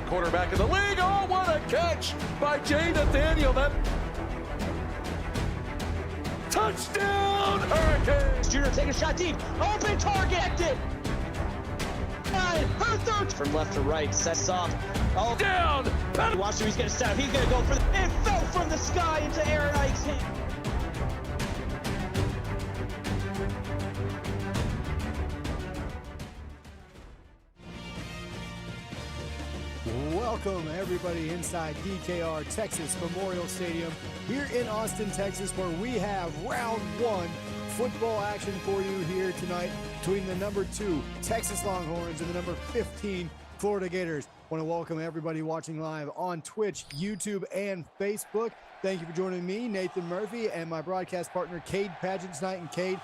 quarterback in the league. Oh, what a catch by Jay Nathaniel. That touchdown, Hurricanes! Junior taking a shot deep. Open target. Her third from left to right. Sets off. Oh, Down. watch him. He's going to step. He's going to go for the. It fell from the sky into Aaron Ike's hand. Welcome everybody inside DKR Texas Memorial Stadium here in Austin, Texas, where we have round one football action for you here tonight between the number 2 Texas Longhorns and the number 15 Florida Gators. I want to welcome everybody watching live on Twitch, YouTube, and Facebook. Thank you for joining me, Nathan Murphy, and my broadcast partner, Cade Pageant tonight. And Cade,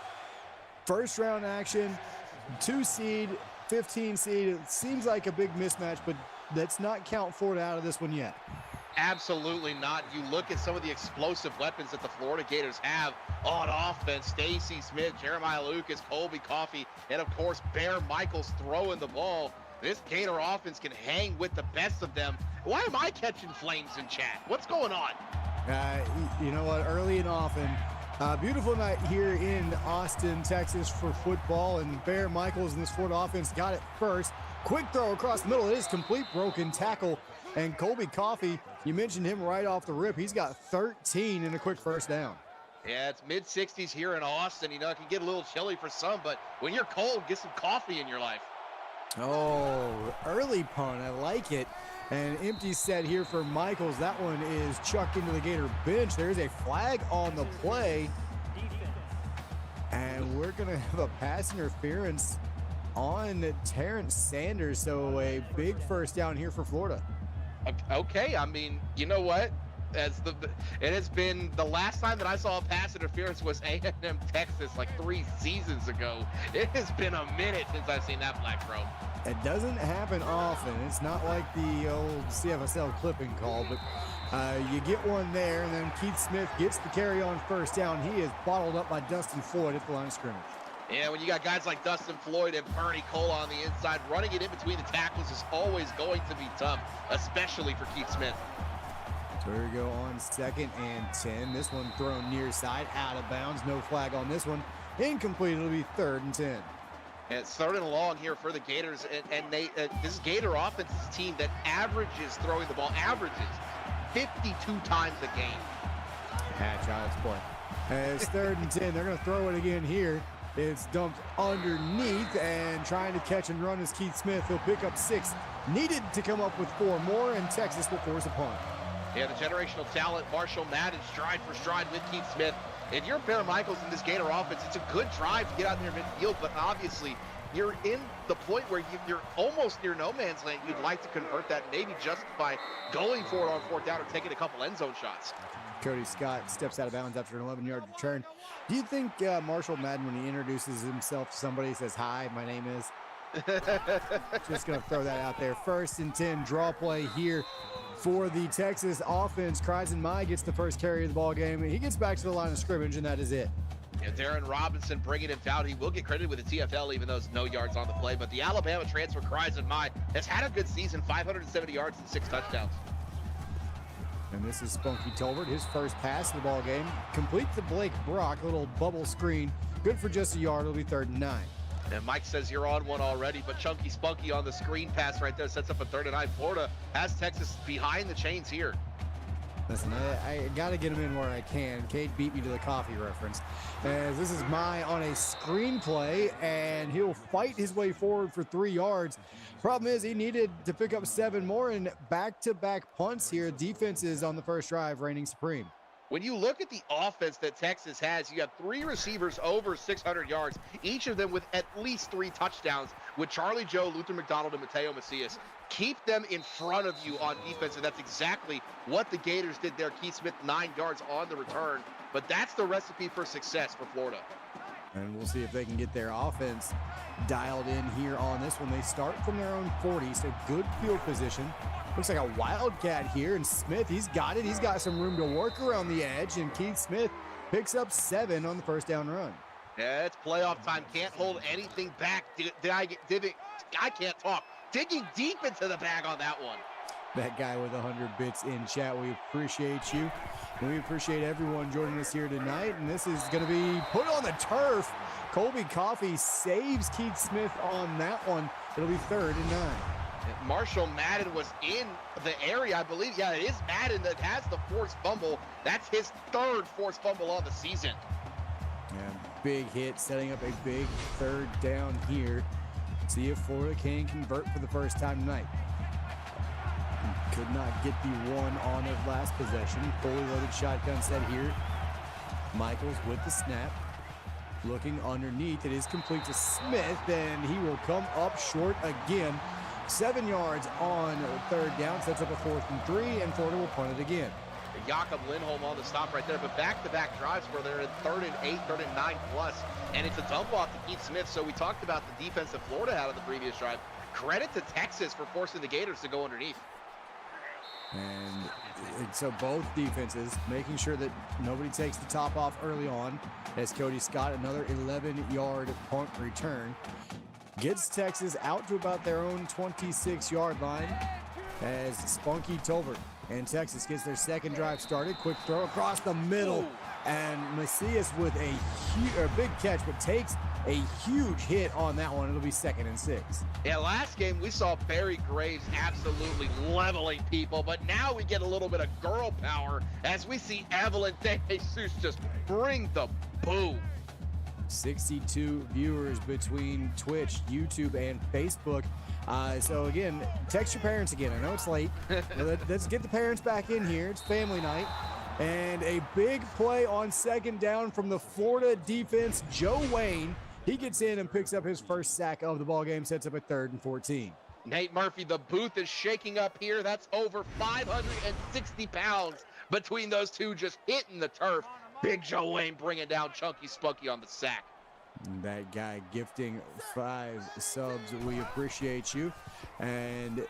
first round action, 2 seed, 15 seed. It seems like a big mismatch, but let's not count Florida out of this one yet. Absolutely not. You look at some of the explosive weapons that the Florida Gators have on offense. Stacy Smith, Jeremiah Lucas, Colby Coffey, and of course, Bear Michaels throwing the ball. This Gator offense can hang with the best of them. Why am I catching flames in chat? What's going on? You know what? Early and often. Beautiful night here in Austin, Texas for football, and Bear Michaels and this Florida offense got it first. Quick throw across the middle. It is complete, broken tackle. And Colby Coffey, you mentioned him right off the rip. He's got 13 and a quick first down. Yeah, it's mid-60s here in Austin. You know, it can get a little chilly for some, but when you're cold, get some coffee in your life. Oh, early punt. I like it. And empty set here for Michaels. That one is chucked into the Gator bench. There's a flag on the play. And we're going to have a pass interference on Terrence Sanders. So a big first down here for Florida. Okay, I mean, you know what? It has been the last time that I saw a pass interference was A&M Texas like 3 seasons ago. It has been a minute since I've seen that flag thrown. It doesn't happen often. It's not like the old CFSL clipping call, but you get one there, and then Keith Smith gets the carry on first down. He is bottled up by Dustin Floyd at the line of scrimmage. Yeah, when you got guys like Dustin Floyd and Bernie Cole on the inside, running it in between the tackles is always going to be tough, especially for Keith Smith. So here we go on 2nd and 10. This one thrown near side, out of bounds. No flag on this one. Incomplete. It'll be 3rd and 10. And it's 3rd and long here for the Gators. And they, this Gator offense is a team that averages throwing the ball, averages 52 times a game. Child's play. It's 3rd and 10. They're going to throw it again here. It's dumped underneath, and trying to catch and run is Keith Smith. He'll pick up 6. Needed to come up with 4 more, and Texas will force a punt. Yeah, the generational talent, Marshall Madden, stride for stride with Keith Smith. If you're Bear Michaels in this Gator offense, it's a good drive to get out there midfield, but obviously you're in the point where you're almost near no man's land. You'd like to convert that, maybe justify going for it on 4th down or taking a couple end zone shots. Cody Scott steps out of bounds after an 11-yard return. Do you think Marshall Madden, when he introduces himself to somebody, says, "Hi, my name is"? Just going to throw that out there. 1st and 10, draw play here for the Texas offense. Kryzen Mai gets the first carry of the ball game. He gets back to the line of scrimmage, and that is it. Yeah, Darren Robinson bringing him down. He will get credited with the TFL, even though there's no yards on the play. But the Alabama transfer, Kryzen Mai, has had a good season, 570 yards and 6 touchdowns. And this is Spunky Tolbert, his first pass of the ball game. Complete to Blake Brock, a little bubble screen. Good for just a yard. It'll be 3rd and 9. And Mike says you're on one already, but Chunky Spunky on the screen pass right there sets up a 3rd and 9. Florida has Texas behind the chains here. Listen, I got to get him in where I can. Cade beat me to the coffee reference. As this is Mai on a screenplay, and he'll fight his way forward for 3 yards. Problem is, he needed to pick up 7 more, and back-to-back punts here. Defense is on the first drive, reigning supreme. When you look at the offense that Texas has, you have 3 receivers over 600 yards, each of them with at least 3 touchdowns, with Charlie Joe, Luther McDonald, and Mateo Macias. Keep them in front of you on defense, and that's exactly what the Gators did there. Keith Smith, 9 yards on the return, but that's the recipe for success for Florida. And we'll see if they can get their offense dialed in here on this one. They start from their own 40, so good field position. Looks like a wildcat here, and Smith, he's got it. He's got some room to work around the edge, and Keith Smith picks up 7 on the first down run. Yeah, it's playoff time. Can't hold anything back. I can't talk. Digging deep into the bag on that one. That guy with 100 bits in chat. We appreciate you. And we appreciate everyone joining us here tonight. And this is going to be put on the turf. Colby Coffey saves Keith Smith on that one. It'll be 3rd and 9. Marshall Madden was in the area, I believe. Yeah, it is Madden that has the forced fumble. That's his 3rd forced fumble on the season. Yeah, big hit, setting up a big 3rd down here. See if Florida can convert for the first time tonight. Could not get the one on their last possession. Fully loaded shotgun set here. Michaels with the snap. Looking underneath. It is complete to Smith, and he will come up short again. 7 yards on 3rd down. Sets up a 4th and 3, and Florida will punt it again. Jakob Lindholm on the stop right there, but back-to-back drives where they're in 3rd and 8, 3rd and 9 plus, and it's a dump off to Keith Smith. So we talked about the defense that Florida had on the previous drive. Credit to Texas for forcing the Gators to go underneath. And so both defenses making sure that nobody takes the top off early on, as Cody Scott, another 11-yard punt return, gets Texas out to about their own 26-yard line as Spunky Tolbert and Texas gets their 2nd drive started. Quick throw across the middle, and Macias with a big catch, but takes a huge hit on that one. It'll be 2nd and 6. Yeah, last game we saw Barry Graves absolutely leveling people, but now we get a little bit of girl power as we see Evelyn De Jesus just bring the boom. 62 viewers between Twitch, YouTube, and Facebook. So again, text your parents again. I know it's late. Let's get the parents back in here. It's family night. And a big play on 2nd down from the Florida defense. Joe Wayne, he gets in and picks up his 1st sack of the ball game, sets up a 3rd and 14. Nate Murphy, the booth is shaking up here. That's over 560 pounds between those two just hitting the turf. Big Joe Wayne bringing down Chunky Spunky on the sack. That guy gifting 5 subs. We appreciate you. And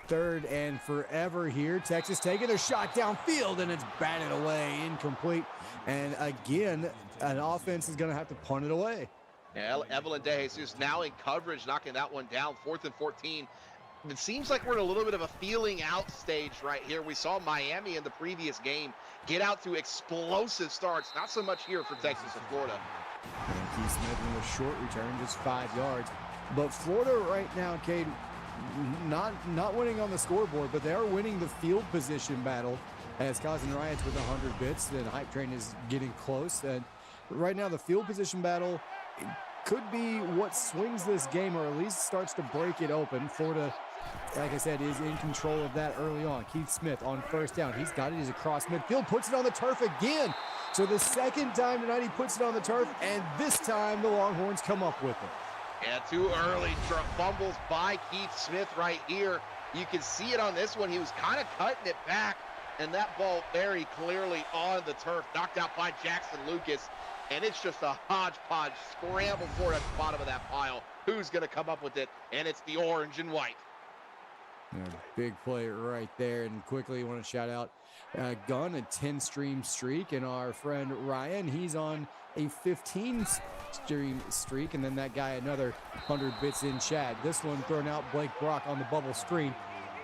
3rd and forever here. Texas taking their shot downfield, and it's batted away, incomplete. And again, an offense is going to have to punt it away. Yeah, Evelyn De Jesus now in coverage, knocking that one down. 4th and 14. It seems like we're in a little bit of a feeling out stage right here. We saw Miami in the previous game get out to explosive starts. Not so much here for Texas and Florida. And Keith Smith in a short return, just 5 yards. But Florida right now, Cade, not winning on the scoreboard, but they are winning the field position battle as Cousin Riots with 100 bits, and Hype Train is getting close. And right now the field position battle could be what swings this game, or at least starts to break it open. Florida, like I said, is in control of that early on. Keith Smith on 1st down. He's got it. He's across midfield, puts it on the turf again. So the 2nd time tonight he puts it on the turf, and this time the Longhorns come up with it. Yeah, too early. Fumbles by Keith Smith right here. You can see it on this one. He was kind of cutting it back, and that ball very clearly on the turf, knocked out by Jackson Lucas. And it's just a hodgepodge scramble for it at the bottom of that pile. Who's going to come up with it? And it's the orange and white. Yeah, big play right there. And quickly, you want to shout out Gunn, a 10-stream streak. And our friend Ryan, he's on a 15-stream streak. And then that guy, another 100 bits in chat. This one thrown out, Blake Brock on the bubble screen.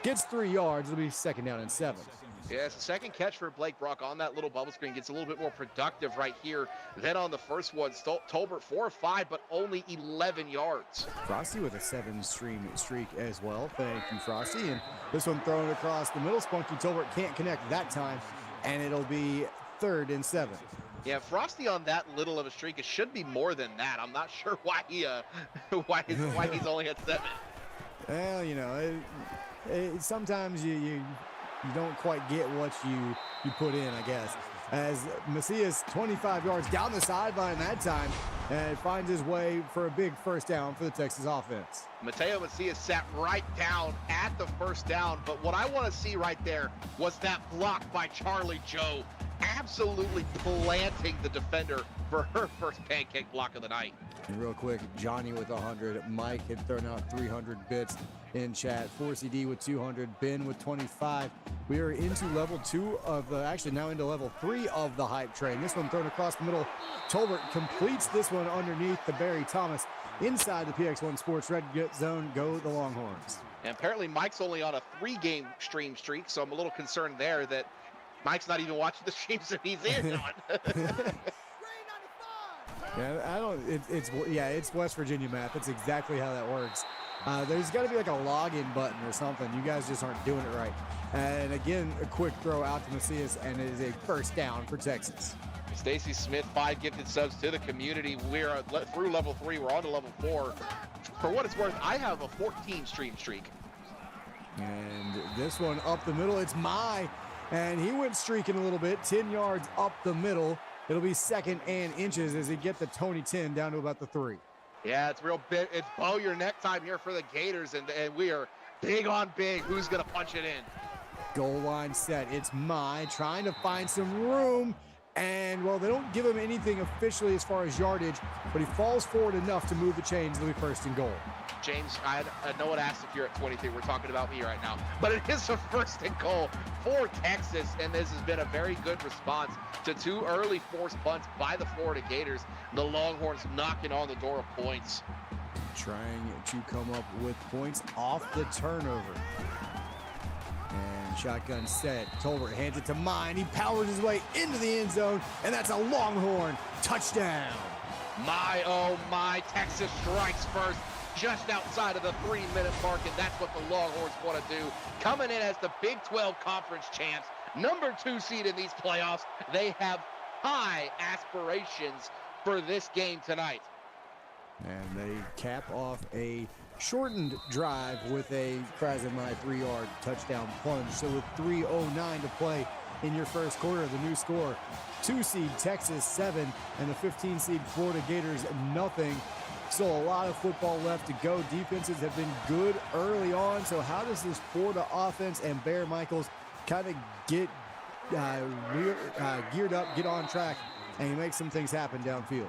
Gets 3 yards. It'll be 2nd down and 7. Yeah, it's a 2nd catch for Blake Brock on that little bubble screen. Gets a little bit more productive right here than on the first one. Tolbert 4 of 5, but only 11 yards. Frosty with a 7-stream streak as well. Thank you, Frosty. And this one thrown across the middle. Spunky Tolbert can't connect that time, and it'll be 3rd and 7. Yeah, Frosty on that little of a streak. It should be more than that. I'm not sure why why he's only at 7. Well, you know, sometimes you don't quite get what you put in, I guess. As Macias, 25 yards down the sideline that time, and finds his way for a big 1st down for the Texas offense. Mateo Macias sat right down at the 1st down, but what I want to see right there was that block by Charlie Joe, absolutely planting the defender for her first pancake block of the night. And real quick, Johnny with 100. Mike had thrown out 300 bits in chat. 4CD with 200. Ben with 25. We are into level 2 of the, actually now into level 3 of the hype train. This one thrown across the middle. Tolbert completes this one underneath the Barry Thomas. Inside the PX1 Sports Red Zone, go the Longhorns. And apparently Mike's only on a 3-game stream streak, so I'm a little concerned there that Mike's not even watching the streams that he's in on. Yeah, it's West Virginia math. That's exactly how that works. There's got to be like a login button or something. You guys just aren't doing it right. And again, a quick throw out to Macias, and it is a first down for Texas. Stacy Smith, 5 gifted subs to the community. We're through level 3. We're on to level 4. For what it's worth, I have a 14 stream streak. And this one up the middle, it's Mai. And he went streaking a little bit, 10 yards up the middle. It'll be 2nd and inches as he get the Tony 10 down to about the 3. Yeah, it's real big. It's bow your neck time here for the Gators, and we are big on big. Who's going to punch it in? Goal line set. It's Mai trying to find some room. And, well, they don't give him anything officially as far as yardage, but he falls forward enough to move the chains. It'll be 1st and goal. James, no one asked if you're at 23. We're talking about me right now. But it is a 1st and goal for Texas, and this has been a very good response to 2 early forced punts by the Florida Gators. The Longhorns knocking on the door of points. Trying to come up with points off the turnover. And shotgun set. Tolbert hands it to Mai, and he powers his way into the end zone, and that's a Longhorn touchdown. My, oh my, Texas strikes first just outside of the 3-minute mark, and that's what the Longhorns want to do. Coming in as the Big 12 Conference champs, number 2 seed in these playoffs. They have high aspirations for this game tonight. And they cap off a shortened drive with a Krasnodar 3-yard touchdown plunge. So with 3:09 to play in your first quarter, the new score, 2 seed Texas 7 and the 15 seed Florida Gators nothing. Still a lot of football left to go. Defenses have been good early on. So how does this Florida offense and Bear Michaels kind of get geared up, get on track, and make some things happen downfield?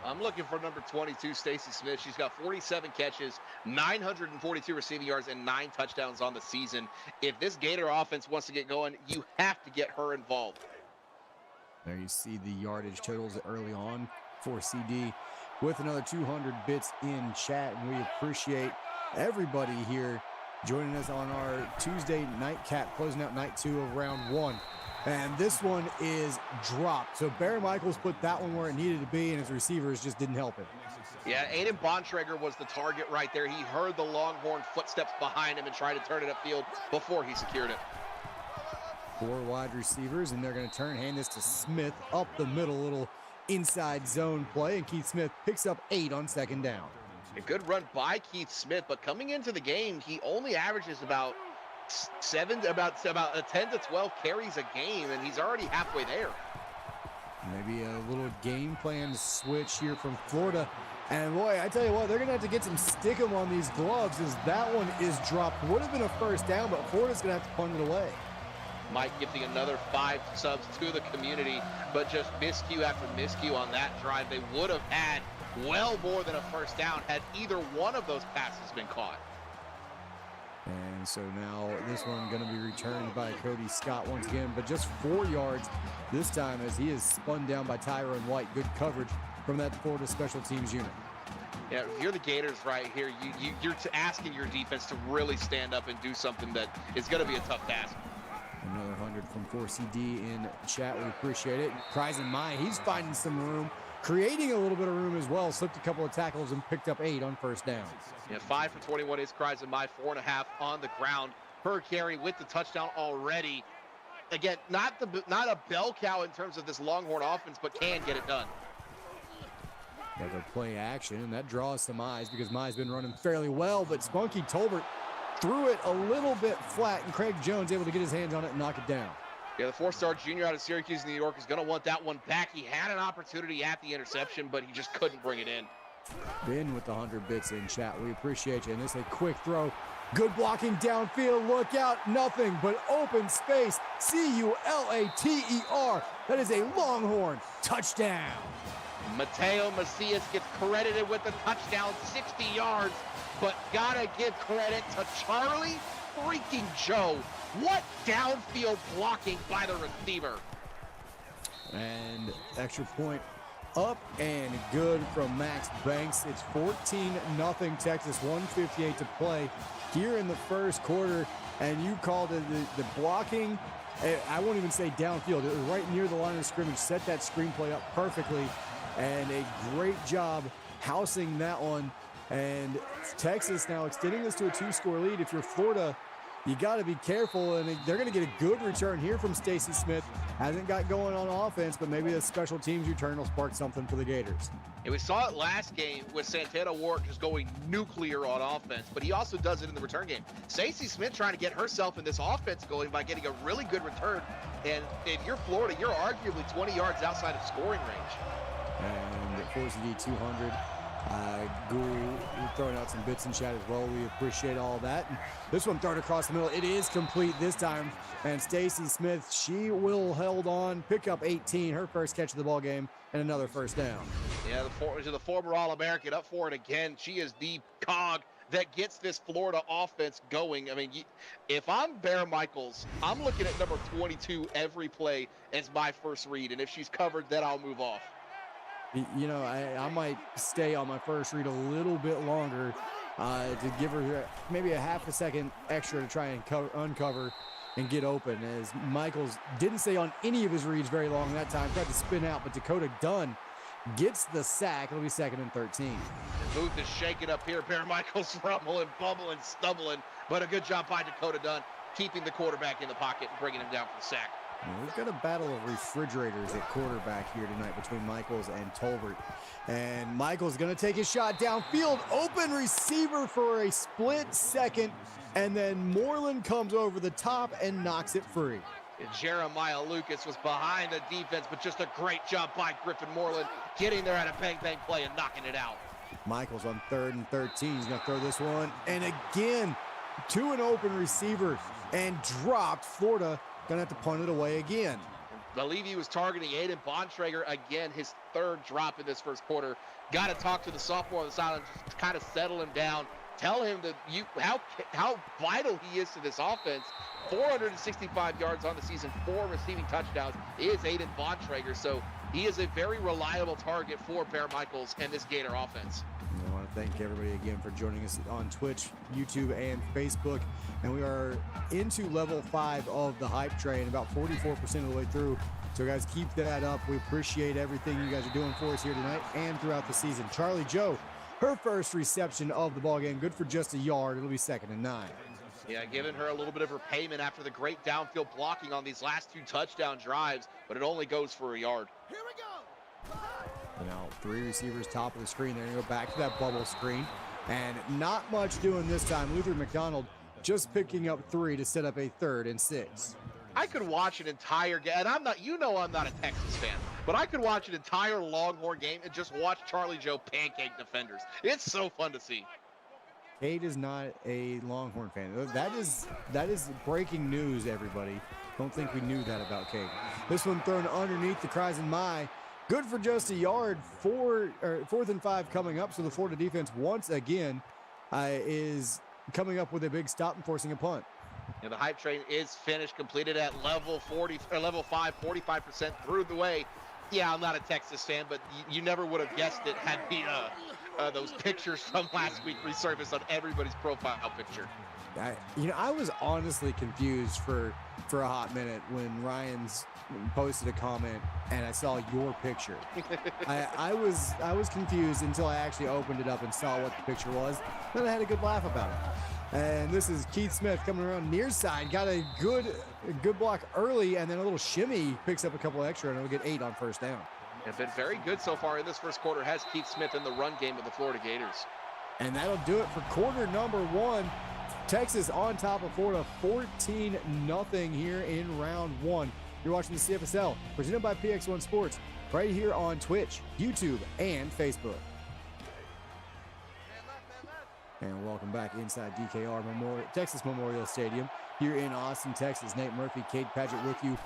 I'm looking for number 22, Stacy Smith. She's got 47 catches, 942 receiving yards, and 9 touchdowns on the season. If this Gator offense wants to get going, you have to get her involved. There you see the yardage totals early on for CD with another 200 bits in chat. And we appreciate everybody here joining us on our Tuesday nightcap, closing out night 2 of round 1. And this one is dropped. So Barry Michaels put that one where it needed to be, and his receivers just didn't help him. Yeah, Aiden Bontrager was the target right there. He heard the Longhorn footsteps behind him and tried to turn it upfield before he secured it. 4 wide receivers, and they're going to hand this to Smith up the middle, little inside zone play, and Keith Smith picks up 8 on 2nd down. A good run by Keith Smith, but coming into the game, he only averages about 10 to 12 carries a game, and he's already halfway there. Maybe a little game plan switch here from Florida. And boy, I tell you what, they're going to have to get some stickum on these gloves as that one is dropped. Would have been a 1st down, but Florida's going to have to punt it away. Mike gifting another 5 subs to the community, but just miscue after miscue on that drive. They would have had well more than a 1st down had either one of those passes been caught. And so now this one going to be returned by Cody Scott once again, but just 4 yards this time as he is spun down by Tyron White. Good coverage from that Florida special teams unit. Yeah, if you're the Gators right here, you're asking your defense to really stand up and do something that is going to be a tough task. Another 100 from 4CD in chat. We appreciate it. Kryzen Mai, he's finding some room, creating a little bit of room as well. Slipped a couple of tackles and picked up 8 on 1st down. Yeah, 5 for 21 is Kryzen Mai, 4.5 on the ground per carry with the touchdown already. Again, not a bell cow in terms of this Longhorn offense, but can get it done. Got the play action, and that draws some eyes because Mai's been running fairly well, but Spunky Tolbert threw it a little bit flat, and Craig Jones able to get his hands on it and knock it down. Yeah, the 4-star junior out of Syracuse, New York, is going to want that one back. He had an opportunity at the interception, but he just couldn't bring it in. Ben with the 100 bits in chat. We appreciate you. And this is a quick throw. Good blocking downfield. Look out. Nothing but open space. C-U-L-A-T-E-R. That is a Longhorn touchdown. Mateo Macias gets credited with the touchdown, 60 yards, but gotta give credit to Charlie freaking Joe. What downfield blocking by the receiver. And extra point up and good from Max Banks. It's 14-0 Texas, 1:58 to play here in the first quarter. And you called it the blocking. I won't even say downfield. It was right near the line of scrimmage. Set that screenplay up perfectly. And a great job housing that one. And Texas now extending this to a 2-score lead. If you're Florida, you got to be careful, and they're going to get a good return here from Stacey Smith. Hasn't got going on offense, but maybe a special teams return will spark something for the Gators. And we saw it last game with Santana Ward just going nuclear on offense, but he also does it in the return game. Stacey Smith trying to get herself in this offense going by getting a really good return. And if you're Florida, you're arguably 20 yards outside of scoring range. And Force D 200. Guru throwing out some bits and chat as well. We appreciate all that. And this one thrown across the middle. It is complete this time. And Stacey Smith, she will hold on, pick up 18, her first catch of the ball game, and another first down. Yeah, the former All-American up for it again. She is the cog that gets this Florida offense going. I mean, if I'm Bear Michaels, I'm looking at number 22 every play as my first read. And if she's covered, then I'll move off. You know, I might stay on my first read a little bit longer to give her maybe a half a second extra to try and uncover and get open, as Michaels didn't stay on any of his reads very long that time. Tried to spin out, but Dakota Dunn gets the sack. It'll be 2nd and 13. Booth is shaking up here. Bear Michaels rumbling, bubbling, stumbling, but a good job by Dakota Dunn keeping the quarterback in the pocket and bringing him down for the sack. We've got a battle of refrigerators at quarterback here tonight between Michaels and Tolbert. And Michaels going to take his shot downfield. Open receiver for a split second. And then Moreland comes over the top and knocks it free. And Jeremiah Lucas was behind the defense, but just a great job by Griffin Moreland getting there at a bang-bang play and knocking it out. Michaels on 3rd and 13. He's going to throw this one. And again, to an open receiver and dropped. Florida going to have to punt it away again. I believe he was targeting Aiden Bontrager again, his 3rd drop in this first quarter. Got to talk to the sophomore on the sideline, just kind of settle him down. Tell him that how vital he is to this offense. 465 yards on the season, 4 receiving touchdowns is Aiden Bontrager. So he is a very reliable target for Bear Michaels and this Gator offense. I want to thank everybody again for joining us on Twitch, YouTube, and Facebook. And we are into level 5 of the hype train, about 44% of the way through. So guys, keep that up. We appreciate everything you guys are doing for us here tonight and throughout the season. Charlie Joe, her first reception of the ball game, good for just a yard. It'll be 2nd and 9. Yeah, giving her a little bit of repayment after the great downfield blocking on these last 2 touchdown drives, but it only goes for a yard. Here we go. Now 3 receivers top of the screen. They're going to go back to that bubble screen. And not much doing this time. Luther McDonald just picking up 3 to set up a 3rd and 6. I could watch an entire game, and I'm not a Texas fan, but I could watch an entire Longhorn game and just watch Charlie Joe pancake defenders. It's so fun to see. Kate is not a Longhorn fan. That is breaking news, everybody. Don't think we knew that about Kate. This one thrown underneath the cries and my. Good for just a yard. 4th and 5 coming up. So the Florida defense once again is coming up with a big stop and forcing a punt. And the hype train is finished, completed at level 5, 45% through the way. Yeah, I'm not a Texas fan, but you never would have guessed it had those pictures from last week resurfaced on everybody's profile picture. I was honestly confused for a hot minute when Ryan's posted a comment and I saw your picture. I was confused until I actually opened it up and saw what the picture was. Then I had a good laugh about it. And this is Keith Smith coming around near side. Got a good block early, and then a little shimmy, picks up a couple extra, and it'll get 8 on first down. It's been very good so far in this first quarter, has Keith Smith in the run game of the Florida Gators. And that'll do it for quarter number 1. Texas on top of Florida, 14-0 here in round 1. You're watching the CFSL, presented by PX1 Sports, right here on Twitch, YouTube, and Facebook. And welcome back inside DKR Texas Memorial Stadium here in Austin, Texas. Nate Murphy, Kate Padgett with you.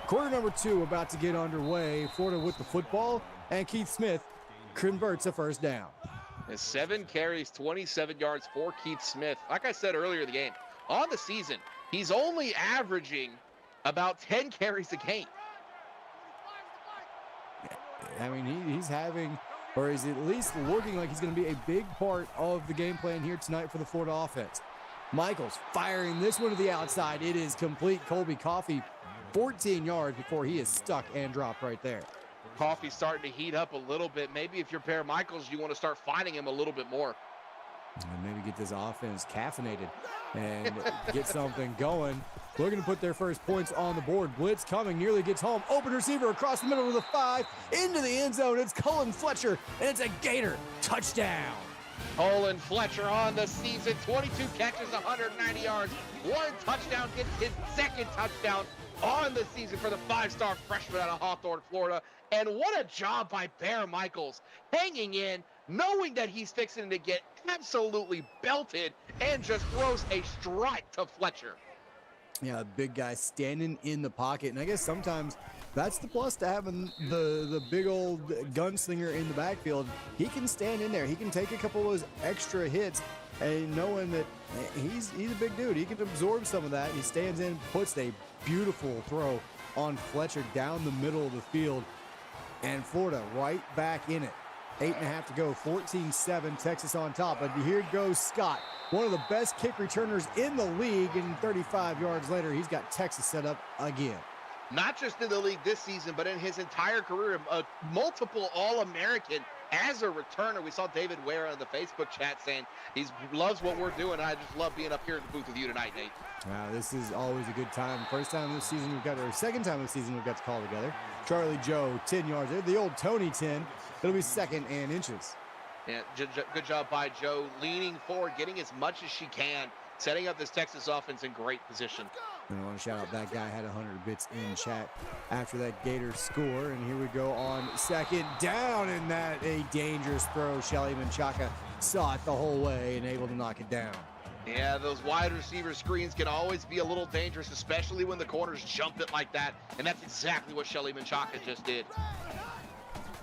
Quarter number 2 about to get underway. Florida with the football, and Keith Smith converts a first down. And 7 carries, 27 yards for Keith Smith. Like I said earlier in the game, on the season, he's only averaging about 10 carries a game. I mean, he's having, or is at least looking like he's going to be a big part of the game plan here tonight for the Florida offense. Michaels firing this one to the outside. It is complete. Colby Coffee, 14 yards before he is stuck and dropped right there. Coffee's starting to heat up a little bit. Maybe if you're Bear Michaels, you want to start finding him a little bit more. And maybe get this offense caffeinated and get something going. Looking to put their first points on the board. Blitz coming, nearly gets home. Open receiver across the middle of the 5, into the end zone. It's Cullen Fletcher, and it's a Gator touchdown. Colin Fletcher on the season, 22 catches, 190 yards, 1 touchdown, gets his second touchdown on the season for the 5-star freshman out of Hawthorne, Florida. And what a job by Bear Michaels, hanging in, knowing that he's fixing to get absolutely belted, and just throws a strike to Fletcher. Yeah, a big guy standing in the pocket. And I guess sometimes that's the plus to having the big old gunslinger in the backfield. He can stand in there. He can take a couple of those extra hits, and knowing that he's a big dude. He can absorb some of that. He stands in, puts a beautiful throw on Fletcher down the middle of the field. And Florida right back in it. 8.5 to go, 14-7, Texas on top. But here goes Scott, one of the best kick returners in the league, and 35 yards later, he's got Texas set up again. Not just in the league this season, but in his entire career, a multiple All-American as a returner. We saw David Ware on the Facebook chat saying he loves what we're doing. I just love being up here in the booth with you tonight, Nate. Wow, this is always a good time. First time this season we've got, or second time this season we've got to call together. Charlie Joe, 10 yards there. The old Tony 10. It'll be 2nd and inches. Yeah, good job by Joe, leaning forward, getting as much as she can, setting up this Texas offense in great position. And I want to shout out that guy had 100 bits in chat after that Gator score. And here we go on 2nd down, and that a dangerous throw. Shelly Menchaca saw it the whole way and able to knock it down. Yeah, those wide receiver screens can always be a little dangerous, especially when the corners jump it like that. And that's exactly what Shelly Menchaca just did.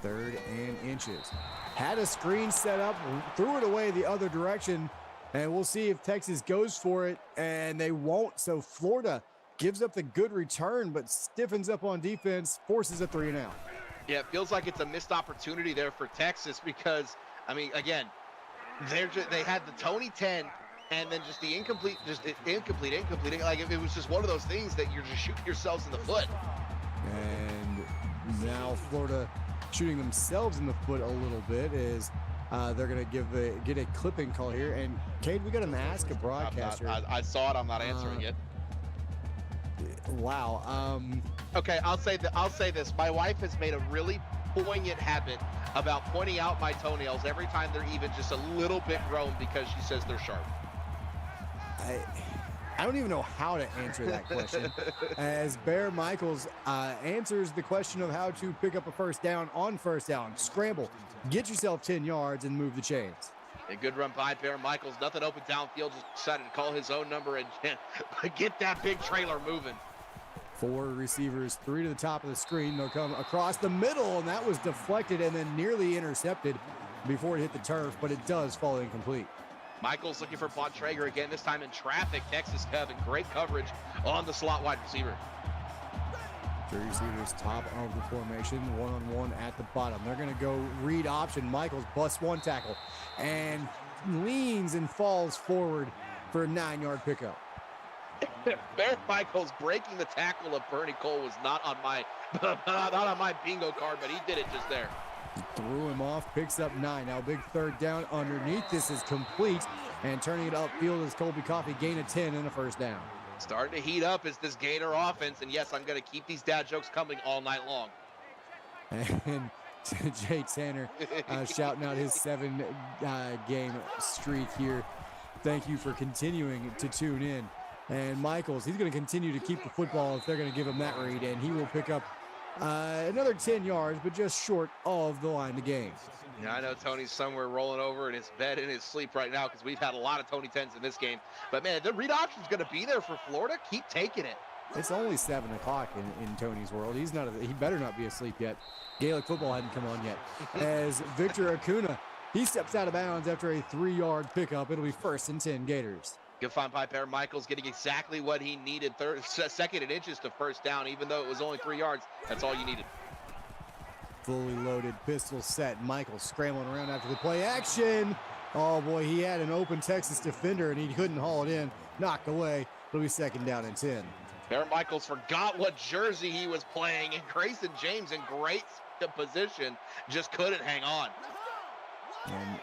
3rd and inches. Had a screen set up, threw it away the other direction, and we'll see if Texas goes for it, and they won't. So Florida gives up the good return, but stiffens up on defense, forces a 3 and out. Yeah, it feels like it's a missed opportunity there for Texas because, I mean, again, they had the Tony 10, and then just the incomplete. Like, it was just one of those things that you're just shooting yourselves in the foot. And now Florida shooting themselves in the foot a little bit is they're going to get a clipping call here. And Cade, we got to ask a broadcaster. I saw it. I'm not answering it. Wow. Okay, I'll say this. My wife has made a really poignant habit about pointing out my toenails every time they're even just a little bit grown because she says they're sharp. I don't even know how to answer that question. As Bear Michaels answers the question of how to pick up a first down on first down. Scramble, get yourself 10 yards and move the chains. A good run by Bear Michaels. Nothing open downfield. Just decided to call his own number and get that big trailer moving. 4 receivers, 3 to the top of the screen. They'll come across the middle, and that was deflected and then nearly intercepted before it hit the turf, but it does fall incomplete. Michaels looking for Bontrager again, this time in traffic. Texas having great coverage on the slot wide receiver. 3 receivers top of the formation, 1-on-1 at the bottom. They're going to go read option. Michaels busts 1 tackle and leans and falls forward for a 9-yard pickup. Bear Michaels breaking the tackle of Bernie Cole was not on my bingo card, but he did it just there. Threw him off, picks up 9. Now big 3rd down underneath. This is complete, and turning it upfield is Colby Coffee, gain of 10 and a first down. Starting to heat up is this Gator offense, and yes, I'm going to keep these dad jokes coming all night long. And Jay Tanner shouting out his 7-game streak here. Thank you for continuing to tune in. And Michaels, he's going to continue to keep the football if they're going to give him that read, and he will pick up another 10 yards, but just short of the line of game. Yeah, I know Tony's somewhere rolling over in his bed in his sleep right now because we've had a lot of Tony 10s in this game. But, man, the read option is going to be there for Florida. Keep taking it. It's only 7 o'clock in Tony's world. He better not be asleep yet. Gaelic football hadn't come on yet. As Victor Acuna, he steps out of bounds after a 3-yard pickup. It'll be 1st and 10 Gators. Good find by Bear Michaels, getting exactly what he needed. 2nd and inches to 1st down, even though it was only 3 yards. That's all you needed. Fully loaded pistol set. Michaels scrambling around after the play action. Oh boy, he had an open Texas defender and he couldn't haul it in. Knocked away. It'll be 2nd down and 10. Bear Michaels forgot what jersey he was playing, and Grayson James in great position just couldn't hang on. And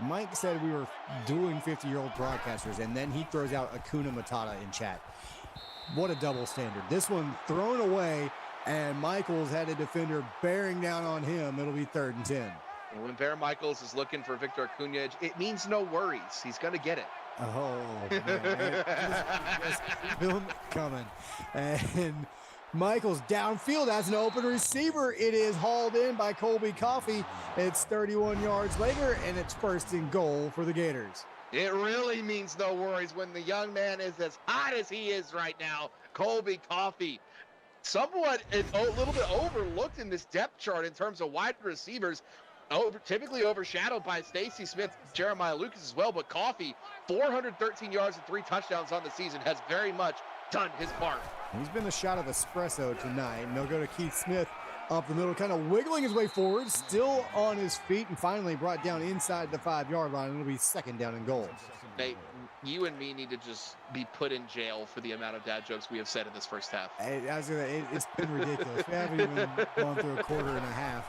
Mike said we were doing 50-year-old broadcasters, and then he throws out Acuna Matata in chat. What a double standard. This one thrown away, and Michaels had a defender bearing down on him. It'll be 3rd and 10. And when Bear Michaels is looking for Victor Acuna, it means no worries. He's going to get it. Oh, man. Just feel him coming. And Michaels downfield has an open receiver. It is hauled in by Colby Coffey. It's 31 yards later, and it's 1st and goal for the Gators. It really means no worries when the young man is as hot as he is right now. Colby Coffey, somewhat a little bit overlooked in this depth chart in terms of wide receivers. Typically overshadowed by Stacy Smith, Jeremiah Lucas as well, but Coffey, 413 yards and 3 touchdowns on the season, has very much done his part. He's been a shot of espresso tonight, and they'll go to Keith Smith up the middle, kind of wiggling his way forward, still on his feet, and finally brought down inside the 5-yard line. It'll be 2nd down and goal. Nate, you and me need to just be put in jail for the amount of dad jokes we have said in this first half. It's been ridiculous. We haven't even gone through a quarter and a half,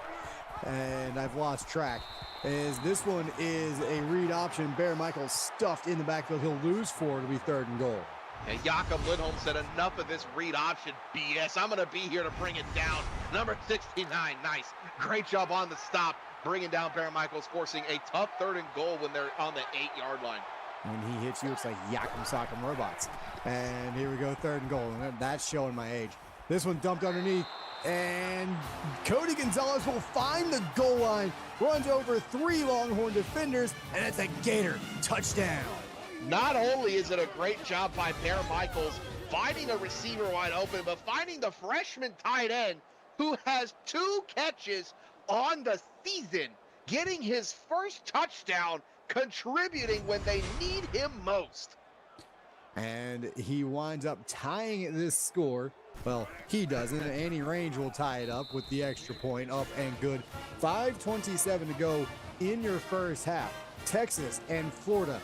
and I've lost track. As this one is a read option. Bear Michaels stuffed in the backfield. He'll lose 4. It'll be 3rd and goal. And Jakob Lindholm said, enough of this read option BS. I'm going to be here to bring it down. Number 69, nice. Great job on the stop, bringing down Bear Michaels, forcing a tough 3rd and goal when they're on the 8-yard line. When he hits you, it's like Yakum Sock'em robots. And here we go, 3rd and goal. And that's showing my age. This one dumped underneath. And Cody Gonzalez will find the goal line, runs over 3 Longhorn defenders, and it's a Gator touchdown. Not only is it a great job by Bear Michaels finding a receiver wide open, but finding the freshman tight end who has 2 catches on the season, getting his 1st touchdown, contributing when they need him most. And he winds up tying this score. Well, he doesn't. Annie Range will tie it up with the extra point, up and good. 5:27 to go in your first half. Texas and Florida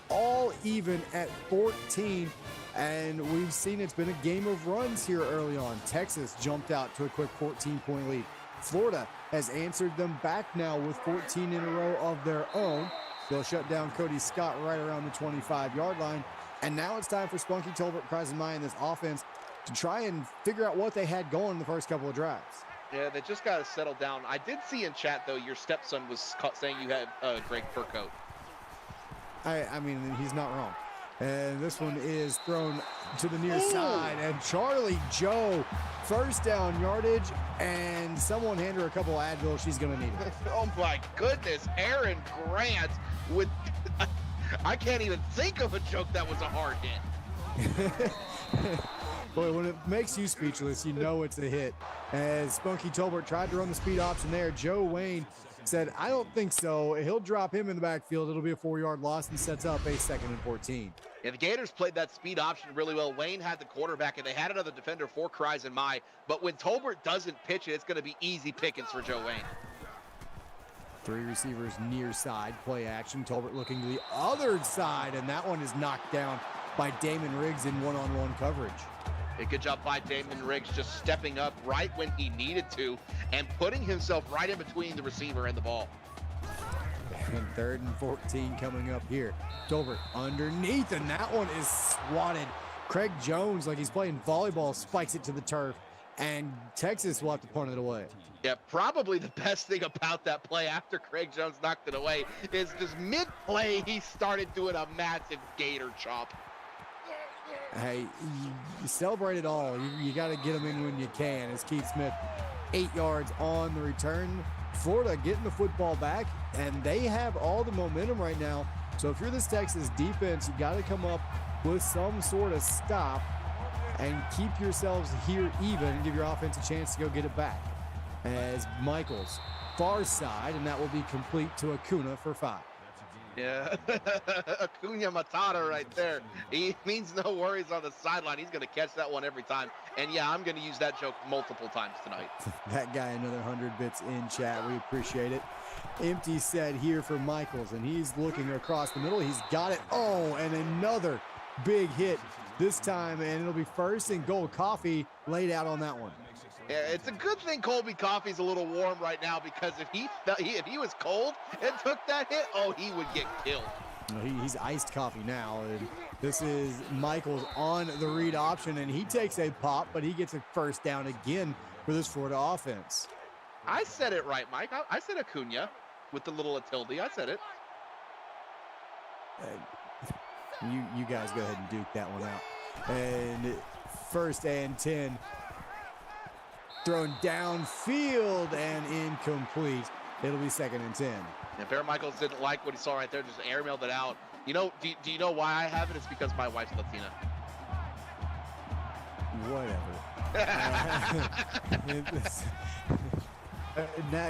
all even at 14, and we've seen it's been a game of runs here early on. Texas jumped out to a quick 14-point lead. Florida has answered them back now with 14 in a row of their own. They'll shut down Cody Scott right around the 25-yard line, and now it's time for Spunky Tolbert, Kreisman, and this offense to try and figure out what they had going in the first couple of drives. Yeah, they just got to settle down. I did see in chat, though, your stepson was saying you had a Greg fur coat. I mean, he's not wrong. And this one is thrown to the near side. And Charlie Joe, 1st down yardage. And someone hand her a couple of Advil. She's going to need it. Oh, my goodness. Aaron Grant with... I can't even think of a joke that was a hard hit. Boy, when it makes you speechless, you know it's a hit. As Spunky Tolbert tried to run the speed option there, Joe Wayne said, I don't think so. He'll drop him in the backfield. It'll be a 4-yard loss and sets up a 2nd and 14. Yeah, the Gators played that speed option really well. Wayne had the quarterback, and they had another defender for Kreis and Mai. But when Tolbert doesn't pitch it, it's going to be easy pickings for Joe Wayne. 3 receivers near side, play action. Tolbert looking to the other side, and that one is knocked down by Damon Riggs in one-on-one coverage. A good job by Damon Riggs just stepping up right when he needed to and putting himself right in between the receiver and the ball. And 3rd and 14 coming up here. Tolbert underneath, and that one is swatted. Craig Jones, like he's playing volleyball, spikes it to the turf, and Texas will have to punt it away. Yeah, probably the best thing about that play after Craig Jones knocked it away is just mid-play, he started doing a massive Gator chop. Hey, you celebrate it all. You got to get them in when you can. As Keith Smith, 8 yards on the return. Florida getting the football back, and they have all the momentum right now. So if you're this Texas defense, you got to come up with some sort of stop. and keep yourselves here even and give your offense a chance to go get it back. As Michaels, far side, and that will be complete to Acuna for 5. Yeah, Acuna Matata right there. He means no worries on the sideline. He's going to catch that one every time. And yeah, I'm going to use that joke multiple times tonight. That guy, another 100 bits in chat. We appreciate it. Empty set here for Michaels, and he's looking across the middle. He's got it. Oh, and another big hit this time, and it'll be first and goal. Coffee laid out on that one. Yeah, it's a good thing Colby Coffey's a little warm right now, because if he was cold and took that hit, oh, he would get killed. He's iced Coffee now, and this is Michaels on the read option, and he takes a pop, but he gets a first down again for this Florida offense. I said it right, Mike. I said Acuna with the little tilde. I said it. You guys go ahead and duke that one out. And first and 10. Thrown downfield and incomplete. It'll be second and 10. And Bear Michaels didn't like what he saw right there, just airmailed it out. You know, do you know why I have it? It's because my wife's Latina. Whatever.